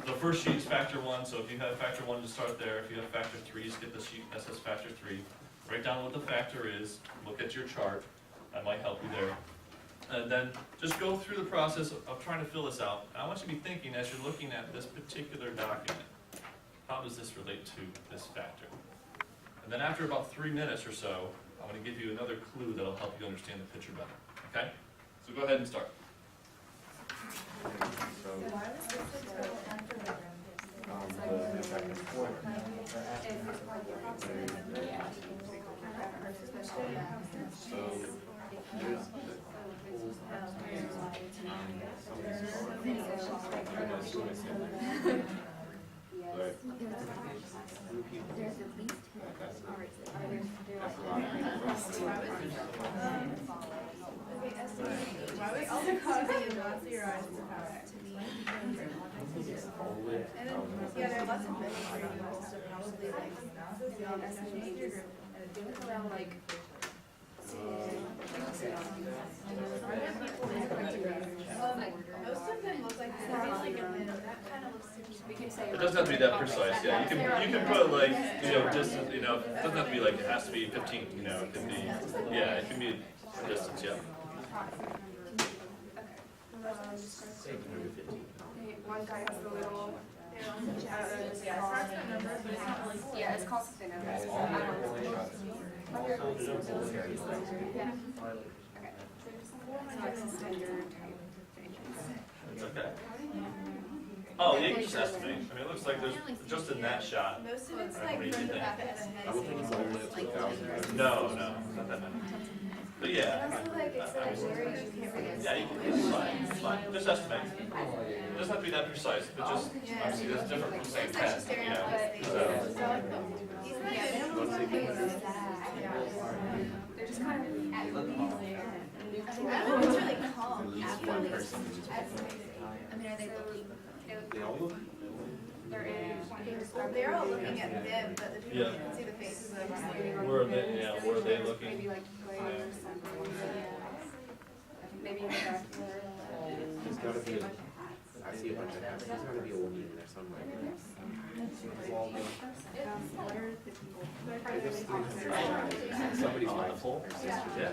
the first sheet is factor 1, so if you have factor 1, just start there. If you have factor 3, skip the sheet that says factor 3. Write down what the factor is, look at your chart, that might help you there. And then just go through the process of trying to fill this out. And I want you to be thinking, as you're looking at this particular document, how does this relate to this factor? And then after about 3 minutes or so, I'm going to give you another clue that'll help you understand the picture better. Okay? So go ahead and start. So, the back and forth. So, there's There's at least 10. That's All right. a lot of Okay, why was all the causing is not to your eyes to power? And then, yeah, there are lots of mystery involved, so probably like, estimated group, and it didn't come around like, most of them look like they're like, and then that kind of looks. We can say. It doesn't have to be that precise, yeah. You can put like, distance, it doesn't have to be like, it has to be 15, it can be, yeah, it can be distance, yeah. One guy has the little. Approximate number, but it's not like. Yeah, it's called something. Yeah. It's standard type. It's okay. Oh, you can just estimate. I mean, it looks like there's, just in that shot. Most of it's I don't like read from the anything. back of the head. I don't think it's all the way up to 1,000. No, not that many. But yeah. And also like it's like where you can't really. Yeah, it's fine, it's fine. Just estimate. It doesn't have to be that precise, but just, obviously, that's different from the same test, So, He's not even. They're just kind of at I don't know if it's really calm. At least one person is just. I mean, are they looking? They all look. They're in. They're all looking at them, but the people Yeah. who can see the faces are just like. where are they looking? Maybe like playing or something. Maybe in the back. There's gotta be I see a bunch of hats. There's gotta be a woman in there somewhere. Somebody's wife or sister. Yeah.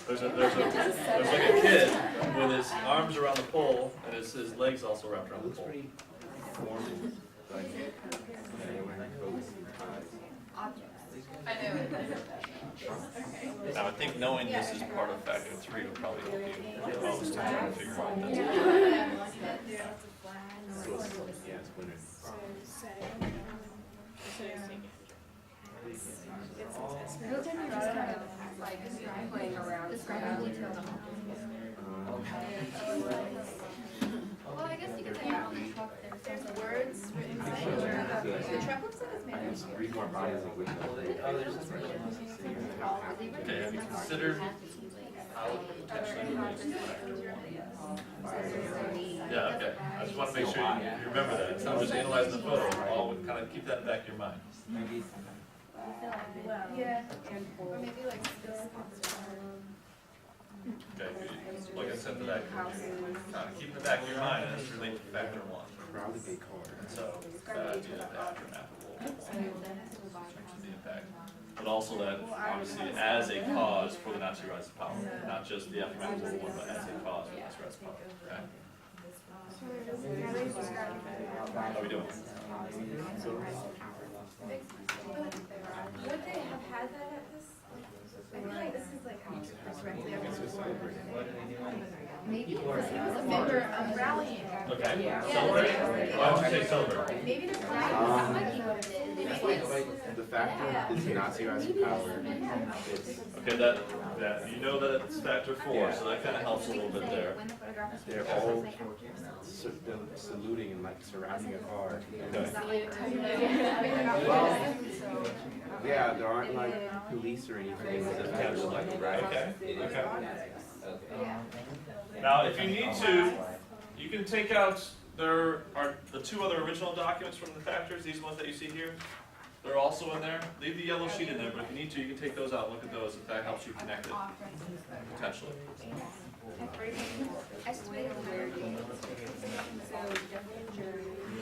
There's like a kid with his arms around the pole and his legs also wrapped around It the looks pole. pretty formal. Like, they're wearing coats and ties. I would think knowing this is part of factor 3 would probably help you the most in trying to figure out that. So it's, yeah, it's winter. It looks like you're just kind of like playing around. Describe the detail. Well, I guess you could say on the truck there's words written inside. The truck looks like it's made of. Read more bodies of window. Okay, have you considered how it would potentially relate to factor 1? Yeah, okay. I just want to make sure you remember that. It's not just analyzing the photo. All kind of keep that in the back of your mind. Yeah. Or maybe like this. Okay, like I said, the back, kind of keep in the back of your mind as it relates to factor 1. Crowded big car. So that idea of the aftermath of World War I in terms of the impact, but also that obviously as a cause for the Nazi rise to power, not just the aftermath of World War, but as a cause for the Nazi rise to power. Okay? How are we doing? Would they have had that at this? I feel like this is like directly up to maybe it was a member of rallying. Okay, celebrate? Why would you say celebrate? Maybe the flag. The factor is the Nazi rise to power. It's, Okay, that you know that it's factor 4, so that kind of helps a little bit there. they're all saluting and like surrounding a car. Okay. Well, yeah, there aren't like police or anything. It's just kind of like, right? Okay, okay. Now, if you need to, you can take out, there are the 2 other original documents from the factors, these ones that you see here. They're also in there. Leave the yellow sheet in there, but if you need to, you can take those out and look at those if that helps you connect it, potentially. Estimated wear date.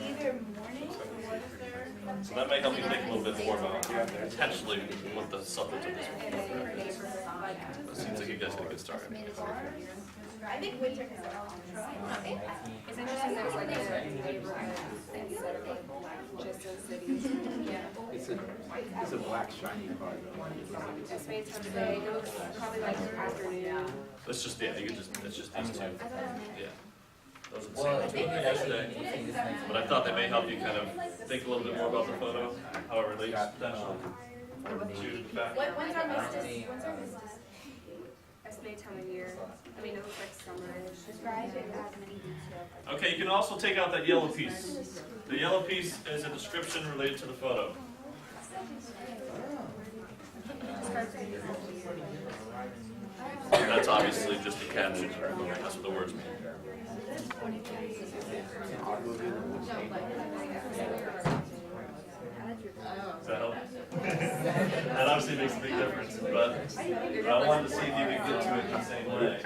Either morning or what if they're. So that might help you think a little bit more about potentially what the subject of this program is. It seems like you guys got a good start. I think winter is all. It's interesting there's like a neighborhood instead of like just a city. Yeah. It's a black shiny car though. It's made today, it looks probably like afternoon. It's just, yeah, you could just, it's just these two. Yeah. Those are the Well, same ones we did yesterday. But I thought they may help you kind of think a little bit more about the photo, how it relates potentially to the fact. When's our mistis? When's our mistis? Estimated time of year. I mean, it looks like summer-ish. Describe it as many details. Okay, you can also take out that yellow piece. The yellow piece is a description related to the photo. That's obviously just a caption. That's what the words mean. Does that help? That obviously makes a big difference, but I wanted to see if you could get to it the same way.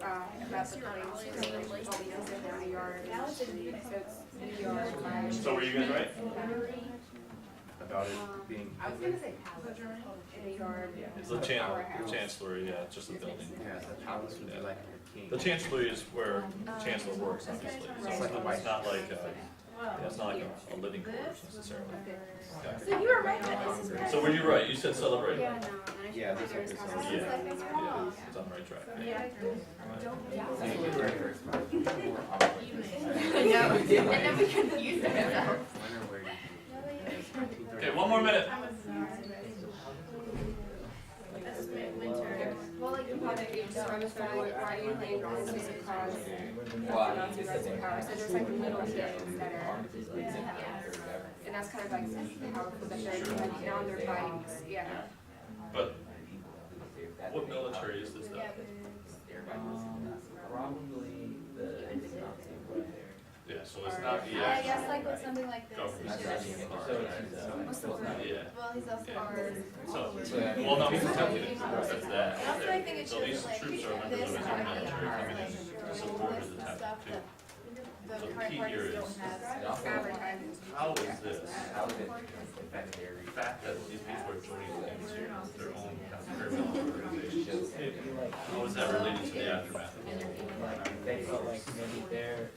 About the planes, all these in their yard. So it's in the yard. So were you guys right? About it being. I was gonna say in the yard. It's the chancellery, yeah, it's just a building. Yeah, the palace would be like your king. The chancellery is where the chancellor works, obviously. So it's not like, yeah, it's not like a living quarters necessarily. Okay. So you were right that this is. So were you right? You said celebrate. Yeah, no, and I Yeah, should there's think like there's this. Yeah, it's on the right track. Yeah. No, and then we confused ourselves. Okay, one more minute. Well, like, you probably describe it that way, why do you think this is a cause? Well, Not to rise in power, so there's like little things that are, and that's kind of like powerful that they're like on their bikes, yeah. But what military is this though? Probably the Yeah, so it's not the I actual guess like with something like this, government. it's just, Yeah. well, he's also ours. So, well, no, he's attempting to that's that. And also I think it So should these like troops are members this of the military and coming in to support his the attempt stuff too. that So the the current key parties here don't is, have. Advertising. how is this, How is it defended the fact that these people are joining into their own kind of criminal organization, how is that related to the aftermath? They felt like maybe their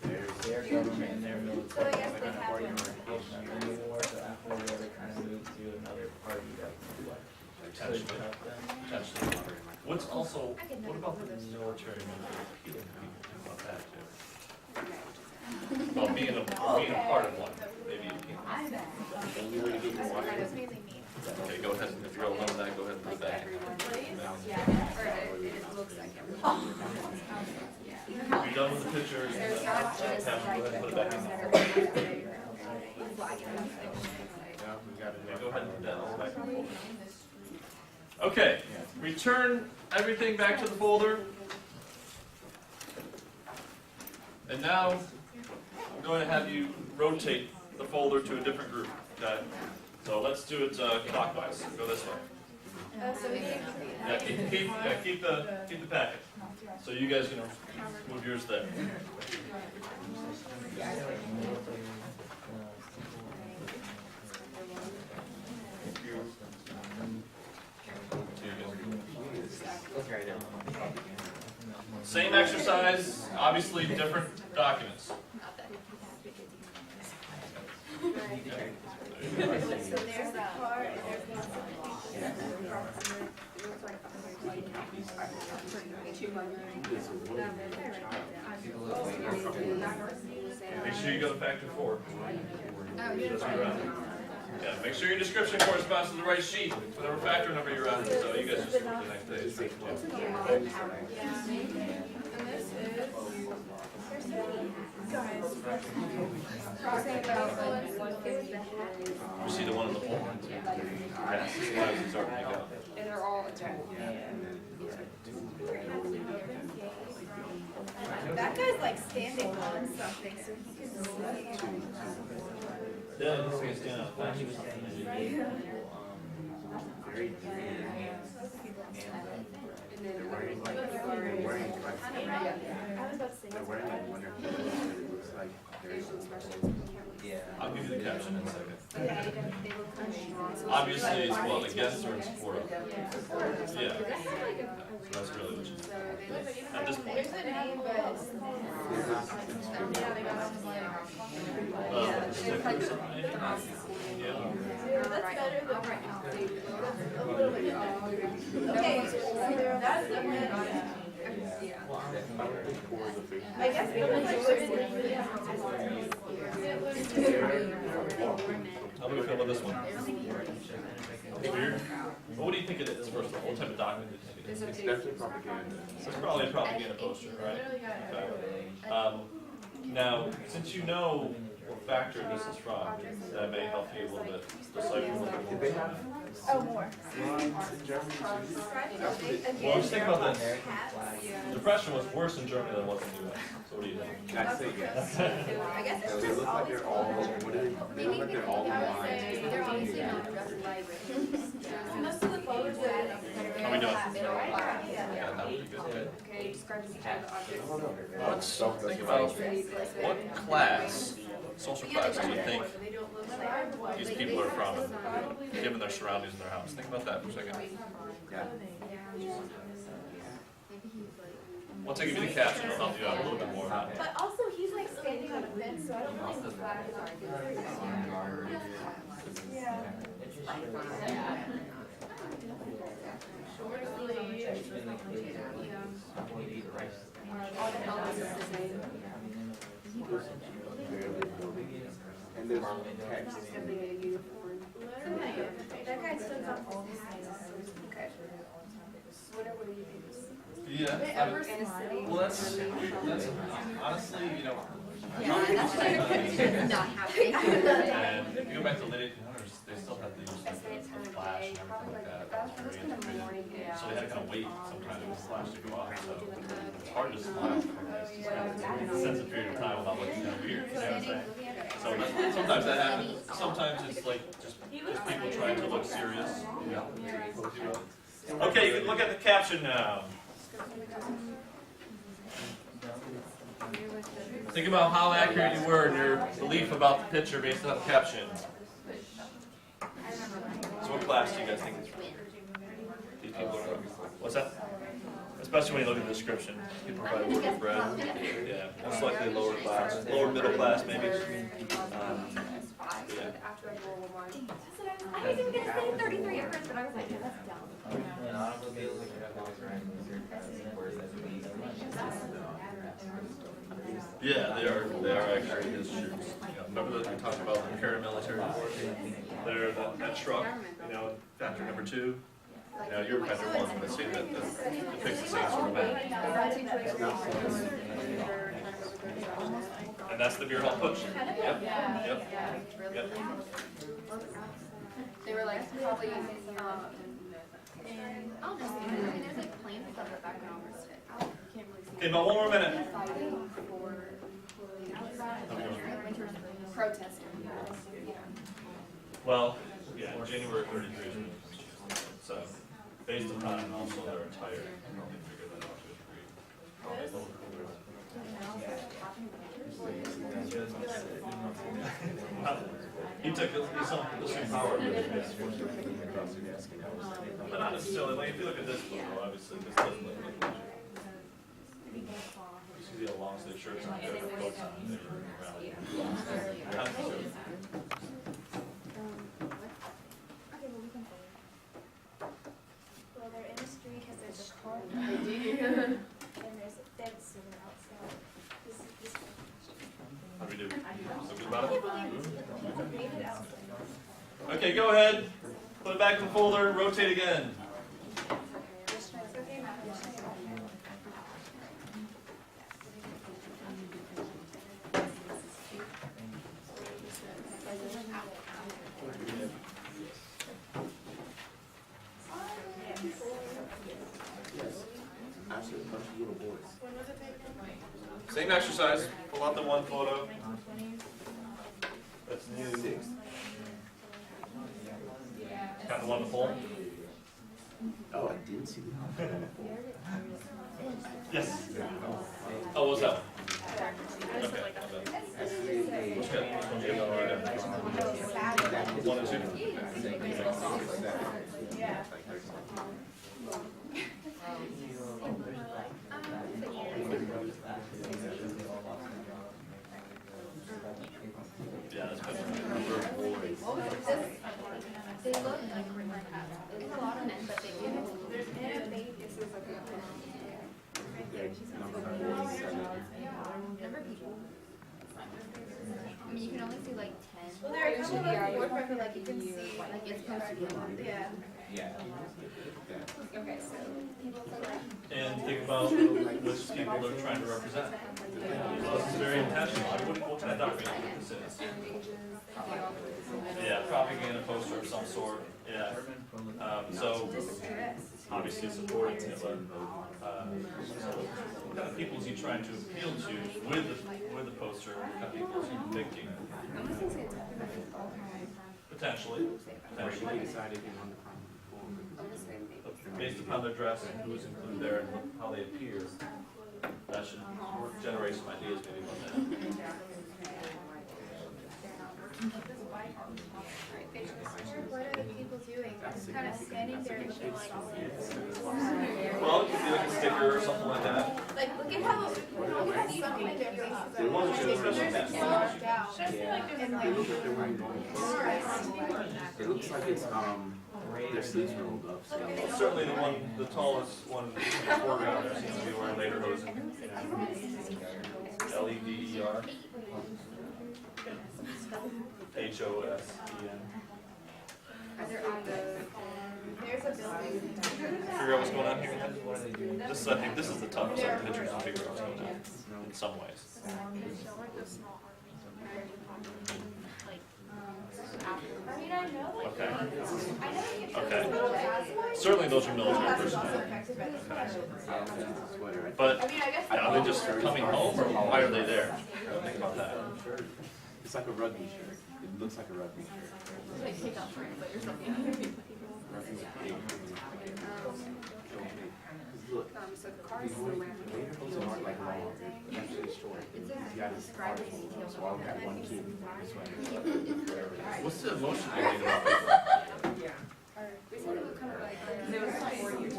government and their military So I guess they kind of have organization anymore, so after the war, they kind of moved to another party that could Potentially. help them. Potentially. What's also, what about the military members appealing to people? Think about that too. Well, being a part of one, maybe you can. Only way to get your water. Okay, go ahead, if you're all done with that, go ahead and put that in. Or it looks like everyone. If you're done with the pictures, There's then not just have them go like ahead and put it the back ones in. that are like. Yeah, we got Yeah, it. go ahead and put that all back in the folder. Okay, return everything back to the folder. And now, I'm going to have you rotate the folder to a different group, okay? So let's do it clockwise, go this way. So we can. Yeah, keep the packet. So you guys can move yours there. Same exercise, obviously different documents. So there's the car and there's Make sure you go to factor 4. That's where you're at. Yeah, make sure your description corresponds to the right sheet, whatever factor number you're on. So you guys just go to the next page. You see the one on the pole? Yeah, sometimes it's already got. And they're all attacked. that guy's like standing on something, so he can see. Yeah, this is stand up. He was saying that he gave people, Very green. And then Wearing like, wearing I was about to say. They're wearing like winter clothes, and it looks like very old. Yeah. I'll give you the caption in a second. Yeah, they look kind of strong. Obviously, it's what, against or in support of? Yeah, so that's really what you at this point. There's a name, but it's. Yeah, they got some like. Stick or something, yeah. That's better than right now. A little bit. Okay, so that's the one. I guess because like women. How do we feel about this one? Weird. Well, what do you think it is, first of all? What type of document do you think it is? It's definitely propaganda. It's probably a propaganda poster, right? Okay. Now, since you know what factory this is from, that may help you a little bit decipher a little bit Did they have Oh, more. lines in Germany too? Well, just think about this. Depression was worse in Germany than it was in the US. So what do you think? I say yes. I guess So it's they just look like they're all, what do they look like they're all lines. They're obviously not dressed like. most of the photos that. How we doing? Yeah. That would be good. Okay, describe each of the objects. Let's think about what class, social class, do you think these people are from, given their surroundings in their house? Think about that for a second. Yeah. Once I give you the caption, I'll help you out a little bit more. But also, he's like standing on a fence, so I don't think the flag is on. Yeah. Short sleeves. All the elements are the same. And there's text. Literally, that guy stood up all the time. Okay. What do you think? Yeah. In a city. Well, that's honestly, you know, Yeah, that's why you're not happy. and if you go back to the late 1800s, they still had the use of flash and everything like that. That was very integrated. So they had to kind of wait sometimes for the flash to go off. So it's hard to smile for a sensitive period of time without looking kind of weird. You know what I'm saying? So sometimes that happens. Sometimes it's like just people trying to look serious. You know? Okay, you can look at the caption now. Think about how accurate you were in your belief about the picture based on the caption. So what class do you guys think these people are from? What's that? Especially when you look at the description. People probably work bread. Yeah, most likely lower class, lower middle class maybe. Yeah. After World War I. I was even gonna say 33 at first, but I was like, that's dumb. Yeah, they are actually his shoes. You know, remember that we talked about the paramilitary force? They're that truck, you know, factor number 2. You know, you're factor 1, but see that depicts the same sort of man. And that's the beer hall push. Yep, yep, yep. They were like probably and I'll just there's like plants stuff in the background. I can't really see. Okay, about 1 more minute. Fighting for protesting. Well, yeah, January 33 is when so based upon also their attire, I don't think figure that out to a degree. He took the same power. But not necessarily. Like if you look at this photo, obviously this doesn't look like much. You see the long sleeve shirts on there, coats on there, around. Not necessarily. Well, they're in the street because there's a car. And there's a dead singer outside. This How do we do? So good about it? made it out. Okay, go ahead. Put it back in the folder. Rotate again. Actually, a bunch of little boys. Same exercise. Pull out the one photo. That's new. 6. Got the one to pull. Oh, I didn't see that. Yes. Oh, what's that? Okay. One and two. Yeah, that's better. They look like we're like, it's a lot on it, but they do. Number of people. I mean, you can only see like 10. Well, there are a couple of board members, like you can see, Like it's supposed to be long. yeah. Yeah. Okay, so people from like. And think about which people they're trying to represent. So this is very intentional. What kind of document this is? Yeah, propaganda poster of some sort. Yeah. So obviously supporting Hitler. So what kind of people is he trying to appeal to with the poster? What kind of people is he depicting? Potentially. Based upon their dress and who's included there and how they appear, that should generate some ideas maybe about that. What are the people doing? Just kind of standing there looking like. Well, it could be like a sticker or something like that. Like, look at how some of their faces are. They're just washed out. And like. It looks like it's, their sleeves rolled up. So. Certainly the tallest one in the foreground there seems to be wearing lederhosen. LEDER. HOSEN. Are there on the, there's a building. Figure out what's going on here. This is, I think, this is the toughest of the pictures to figure out what's going on in some ways. I mean, I know like. Okay. I know you get. Okay. Certainly those are military personnel. But I mean, I guess. are they just coming home or why are they there? Think about that. It's like a rugby shirt. It looks like a rugby shirt. Like take off for it, but you're something. Rugby's a big. Look, So the cars still wearing. those aren't like long. They're actually short. He got his article, so I got one kid. What's the emotion you're getting about people? We said it was kind of like, there was like 4 years.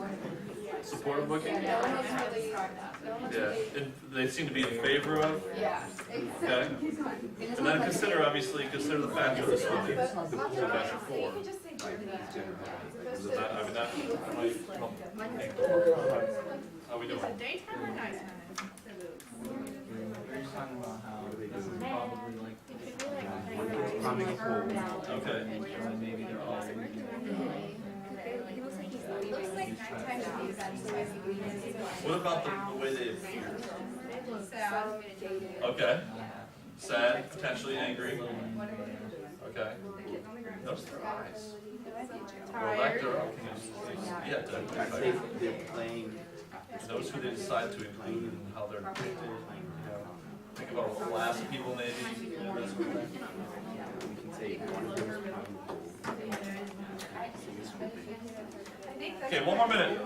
Supportive looking? No one was really, no one was Yeah, really. and they seem to be in favor of, Yeah. okay? And then consider the fact that this one is, so that's a 4. You can just say Germany. So that, I mean, that might help. How we doing? Daytime or nighttime? We're just talking about how this is probably like Okay. and maybe they're all It looks like nighttime should be the best way to be. What about the way they appear? Sad. Okay. Sad, potentially angry. Okay. Notice their eyes. Well, like their, yeah, I think they're playing. notice who they decide to include and how they're depicted. You know, think about class people maybe. You know, that sort of thing. We can take one of those Okay, one more minute.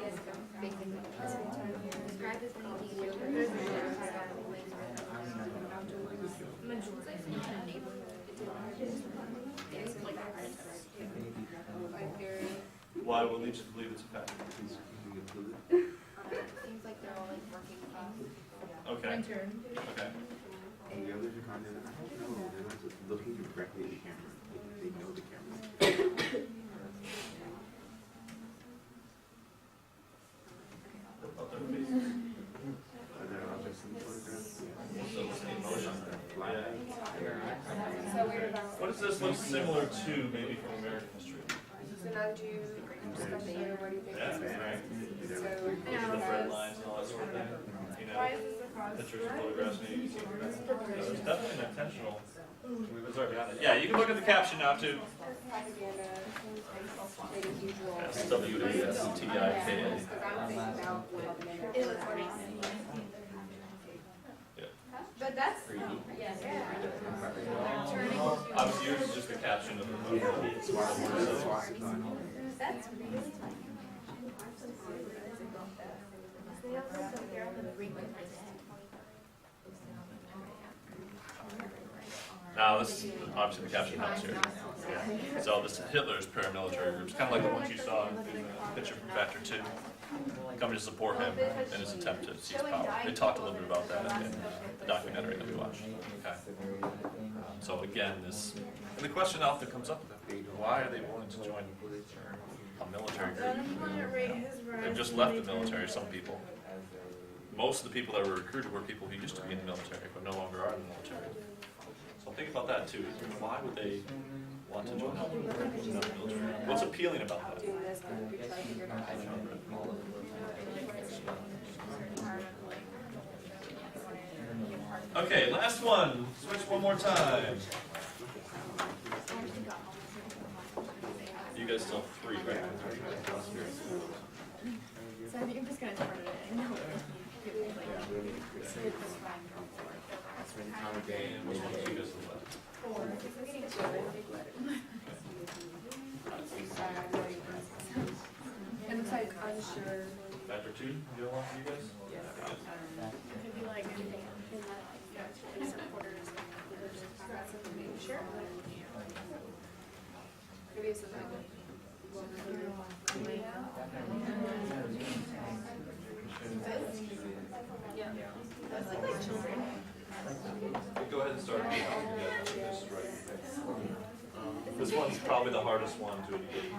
Why would lead you to believe it's a fact? Seems like they're all like working class. Okay. Okay. And the others are kind of, I don't know, they're not just looking directly at the camera. They know the camera. What about their faces? Are there others in the photograph? So it's the emotion. Yeah. So weird about. What does this look similar to maybe from American history? So now do you discussion or what do you think? Yeah, right. The red lines and all that sort of thing. You know, Why is this a cause? pictures and photographs, maybe you see. There's definitely an intentional. It's right behind it. Yeah, you can look at the caption now too. SWASTIKA. But that's. Obviously, yours is just the caption of the That's really. They also put their Now, this is obviously the caption helps here. Yeah. So this is Hitler's paramilitary groups, kind of like the ones you saw in the picture from Factor 2, coming to support him in his attempt to seize power. They talked a little bit about that in the documentary that we watched. Okay. So again, this, and the question often comes up, why are they willing to join a military group? They've just left the military, some people. Most of the people that were recruited were people who used to be in the military, but no longer are in the military. So think about that too. Why would they want to join the military? What's appealing about that? Okay, last one. Switch one more time. You guys still have 3, right? So I think I'm just gonna turn it in. And which ones do you guys left? It looks like unsure. Factor 2, you don't want you guys? It could be like anything. Supporters. Sure. Maybe it's something. Yeah. That's like children. Go ahead and start. This one's probably the hardest one to engage.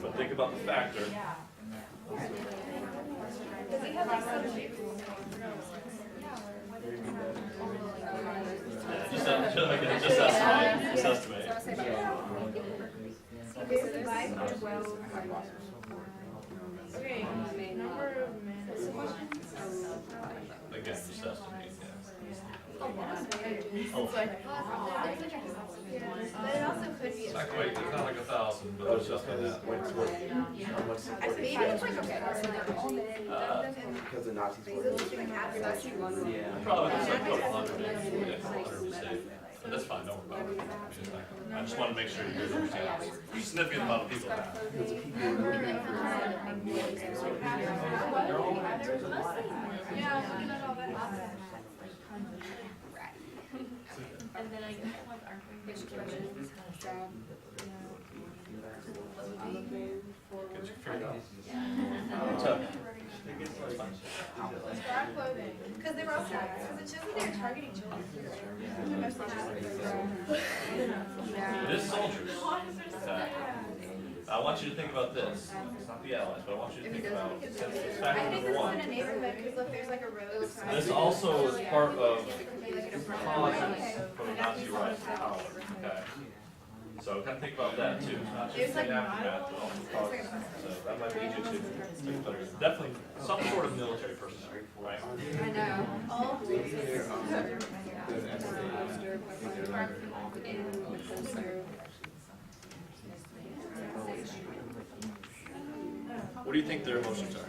But think about the factor. Just estimate. Just estimate. Okay, number of minutes. Again, just estimate. It's like, but it also could be. It's not quite, it's not like 1,000, but it's just like that. Maybe it's like okay. Because the Nazis were. Probably just like 100 maybe. But that's fine, don't worry about it. I just want to make sure you guys understand. There's a significant amount of people now. Yeah, looking at all that. And then I guess like our Get you figured out. Tough. because they were also, because it shows that they're targeting children. It is soldiers. Okay. I want you to think about this. It's not the allies, but I want you to think about since it's I factor think number this is one. in a neighborhood, because look, there's like a road. This also is part of causes for the Nazi rise to power. Okay. So kind of think about that too. It's not just the aftermath, but also causes. So that might be easier to think about. Definitely some sort of military personnel, right? I know. All What do you think their emotions are?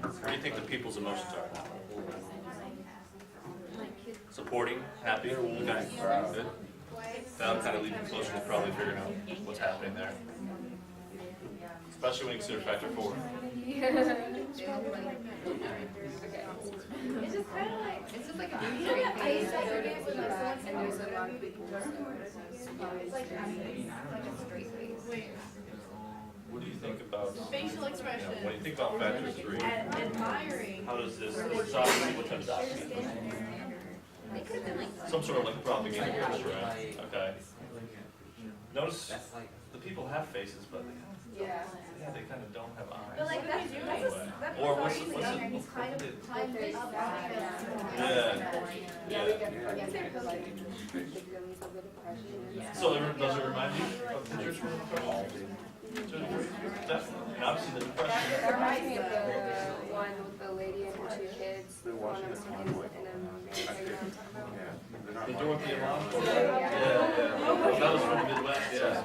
What do you think the people's emotions are? Supporting, happy, okay, good. That'll kind of lead you closer to probably figuring out what's happening there. Especially when you consider factor 4. It's just kind of like, it's just like a straight face, and there's a lot of people. It's like a straight face. Wait, What do you think about, facial expression. when you think about factor 3, Admiring. how does this document, what type of document? They could have been like. Some sort of like propaganda picture, right? Okay. Notice the people have faces, but they kind of don't have eyes. But like that's Or what's it? he's kind of timed it up. So does it remind you of pictures from the depression? Definitely. And obviously the That depression. reminds me of the one with the lady and her 2 kids. They're watching this one. The Dorothy Alarm? Yeah. Well, that was from the Midwest, yeah.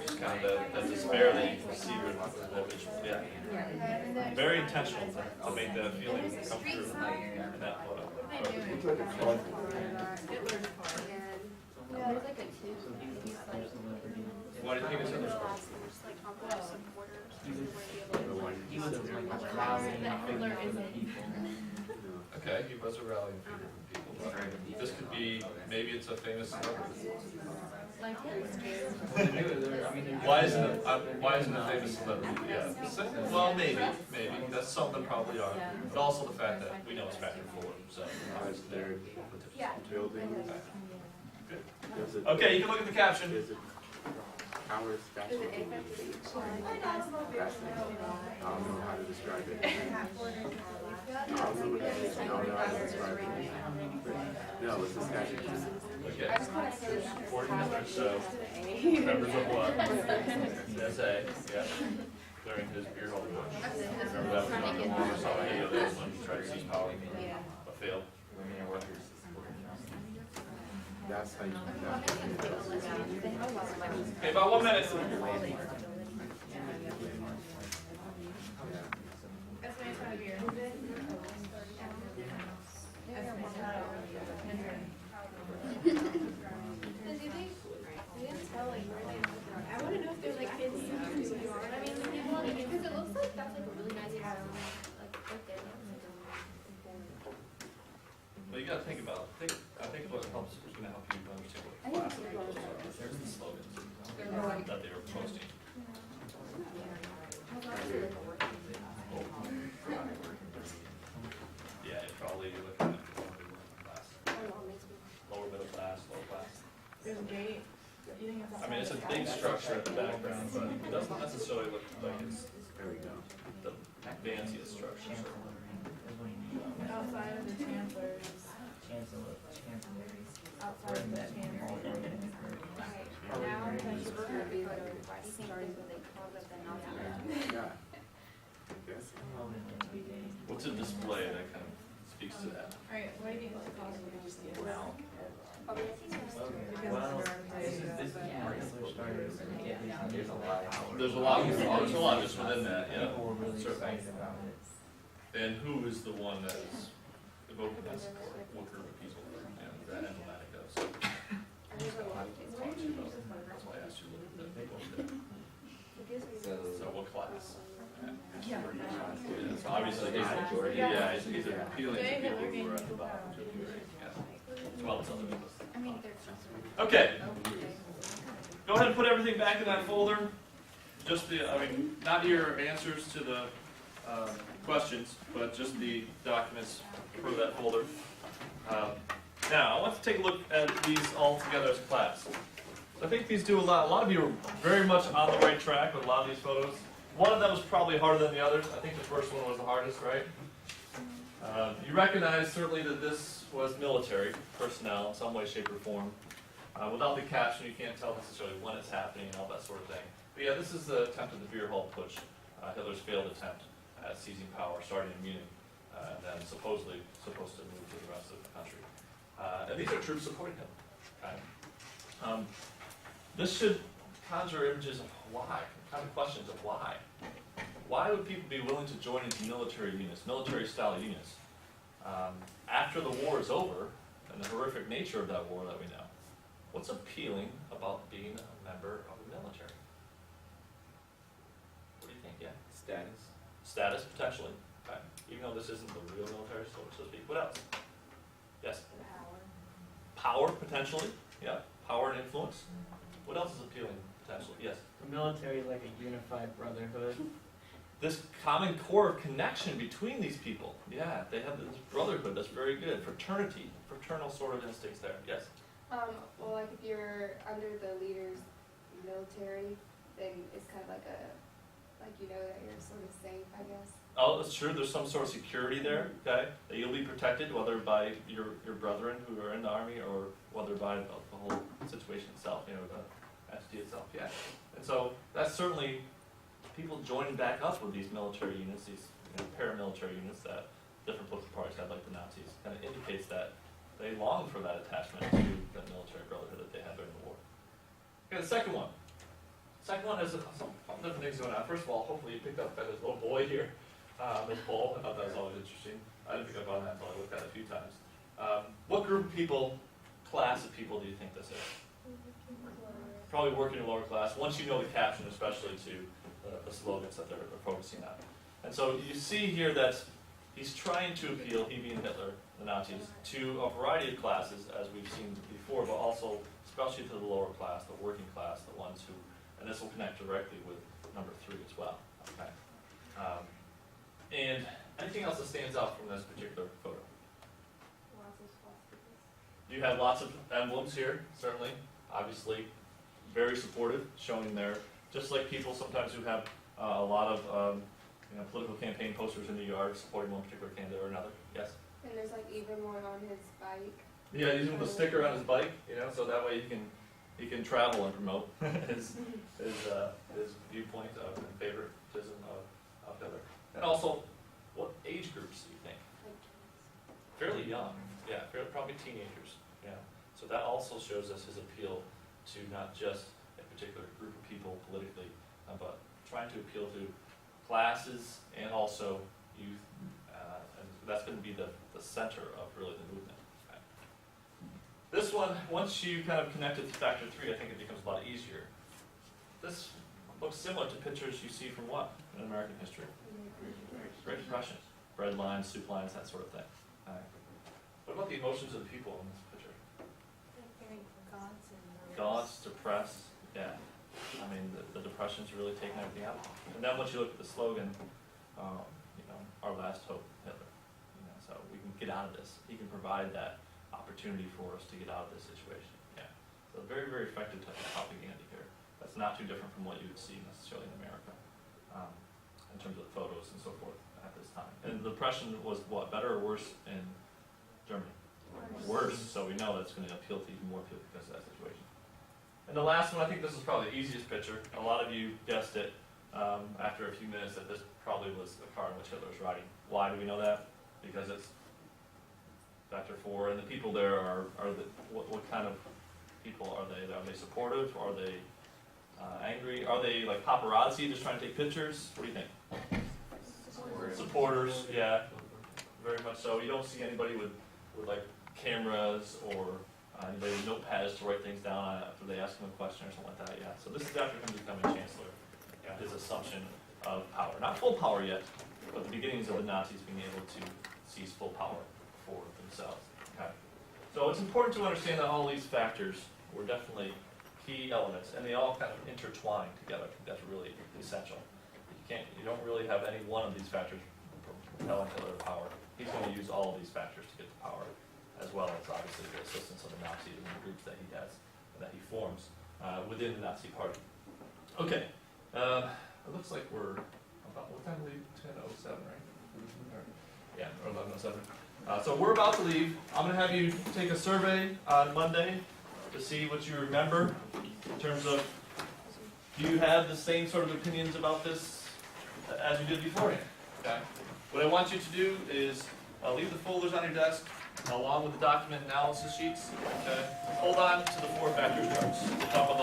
Just kind of that despair that you can see with that visual, yeah. Very intentional to make that feeling come through in that photo. Yeah, there's like a 2. Why do you think it's Hitler's court? Like Uncle supporters. He was a rallying figure for the people. Okay, he was a rallying figure for people, but this could be, maybe it's a famous celebrity. Why isn't it a famous celebrity? Yeah. Well, maybe. That's some of them probably are. But also the fact that we know it's factor 4, so. They're building. Good. Okay, you can look at the caption. There's a tower statue. I don't know how to describe it. I don't know what it is. I don't know how to describe it. No, it's a statue. Okay. Supporting Hitler, so members of what? SA, yeah. During his beer hall push. Remember that was on the war, saw any of those when he tried to seize power, but failed. Women and workers. That's how you. Okay, about 1 minute. I want to know if they're like kids. I mean, the people, because it looks like that's like a really nice house, like right there. Well, you gotta think about it. I think what helps is gonna help you understand what class of people are. There's the slogans that they were posting. Yeah, you're probably looking at lower middle class, low class. There's a gate. I mean, it's a big structure in the background, but it doesn't necessarily look like it's There we go. the fanciest structure. Outside of the chancellors. Outside of the chancellors. Now, that's gonna be like starting when they call it the Nazi. Yeah. Yes. What's a display that kind of speaks to that? Alright, what do you think the cost of it is? Well, Because this is where Hitler started. There's a lot of power. There's a lot just within that, yeah. People were really Certainly. excited about it. And who is the one that is evoking that support? What group of people? And that emblematic of. So that's why I asked you a little bit. So what class? Yeah, so obviously, he's appealing to people who are at the bottom. As well as other people. Okay. Go ahead and put everything back in that folder. Just not your answers to the questions, but just the documents for that folder. Now, I want to take a look at these all together as a class. I think these do a lot. A lot of you are very much on the right track with a lot of these photos. One of them was probably harder than the others. I think the first one was the hardest, right? You recognize certainly that this was military personnel in some way, shape, or form. Without the caption, you can't tell necessarily when it's happening and all that sort of thing. But yeah, this is the attempt of the beer hall putsch, Hitler's failed attempt at seizing power, starting in Munich, and then supposedly supposed to move to the rest of the country. And these are troops supporting him. Okay? This should conjure images of why, kind of questions of why. Why would people be willing to join into military units, military-style units? After the war is over, and the horrific nature of that war that we know, what's appealing about being a member of the military? What do you think? Yeah? Status. Status, potentially. Okay. Even though this isn't the real military, so to speak. What else? Yes? Power, potentially. Yeah. Power and influence. What else is appealing, potentially? Yes? The military is like a unified brotherhood. This common core of connection between these people. Yeah, they have this brotherhood that's very good. Fraternity, fraternal sort of instincts there. Yes? Well, like if you're under the leader's military, then it's kind of like you know that you're sort of safe, I guess. Oh, that's true. There's some sort of security there, okay? That you'll be protected, whether by your brethren who are in the army or whether by the whole situation itself, you know, the SD itself, yeah. And so that's certainly people joining back up with these military units, these paramilitary units that different political parties had, like the Nazis, kind of indicates that they long for that attachment to the military brotherhood that they had during the war. Okay, the second one. Second one has some different things going on. First of all, hopefully you picked up that this little boy here, this bull. I thought that was always interesting. I didn't pick up on that until I looked at it a few times. What group of people, class of people do you think this is? Probably working in lower class, once you know the caption, especially to the slogans that they're focusing on. And so you see here that he's trying to appeal, he being Hitler, the Nazis, to a variety of classes, as we've seen before, but also especially to the lower class, the working class, the ones who, and this will connect directly with number 3 as well. Okay. And anything else that stands out from this particular photo? You have lots of emblems here, certainly, obviously, very supportive, showing their, just like people sometimes who have a lot of political campaign posters in the yard supporting one particular candidate or another. Yes? And there's like even more on his bike. Yeah, using the sticker on his bike, so that way he can travel and promote his viewpoint of and favoritism of Hitler. And also, what age groups do you think? Fairly young, yeah, probably teenagers, yeah. So that also shows us his appeal to not just a particular group of people politically, but trying to appeal to classes and also youth, and that's going to be the center of really the movement. Okay. This one, once you kind of connect it to factor 3, I think it becomes a lot easier. This looks similar to pictures you see from what in American history? Great Depression. Bread lines, soup lines, that sort of thing. What about the emotions of the people in this picture? Very gaunt and Gaunt, depressed, yeah. I mean, the Depression's really taken everything out. And then once you look at the slogan, our last hope, Hitler. So we can get out of this. He can provide that opportunity for us to get out of this situation. Yeah. So very, very effective type of propaganda here. That's not too different from what you would see necessarily in America, in terms of photos and so forth at this time. And the Depression was what, better or worse in Germany? Worse. So we know that's going to appeal to even more people because of that situation. And the last one, I think this is probably the easiest picture. A lot of you guessed it after a few minutes that this probably was the car in which Hitler was riding. Why do we know that? Because it's factor 4, and the people there are what kind of people are they? Are they supportive? Are they angry? Are they like paparazzi, just trying to take pictures? What do you think? Supporters, yeah, very much so. You don't see anybody with like cameras or anybody with notepads to write things down after they ask him a question or something like that. Yeah. So this is after him becoming chancellor. Yeah, his assumption of power, not full power yet, but the beginnings of the Nazis being able to seize full power for themselves. Okay. So it's important to understand that all these factors were definitely key elements, and they all kind of intertwine together. I think that's really essential. You don't really have any one of these factors propelling Hitler to power. He's going to use all of these factors to get to power, as well as obviously the assistance of the Nazis and the groups that he has, that he forms within the Nazi party. Okay, it looks like we're about, what time do we leave? 10:07, right? Yeah, or 11:07. So we're about to leave. I'm going to have you take a survey on Monday to see what you remember in terms of, do you have the same sort of opinions about this as you did beforehand? Okay. What I want you to do is leave the folders on your desk along with the document analysis sheets. Okay. Hold on to the 4 factors charts. We'll talk about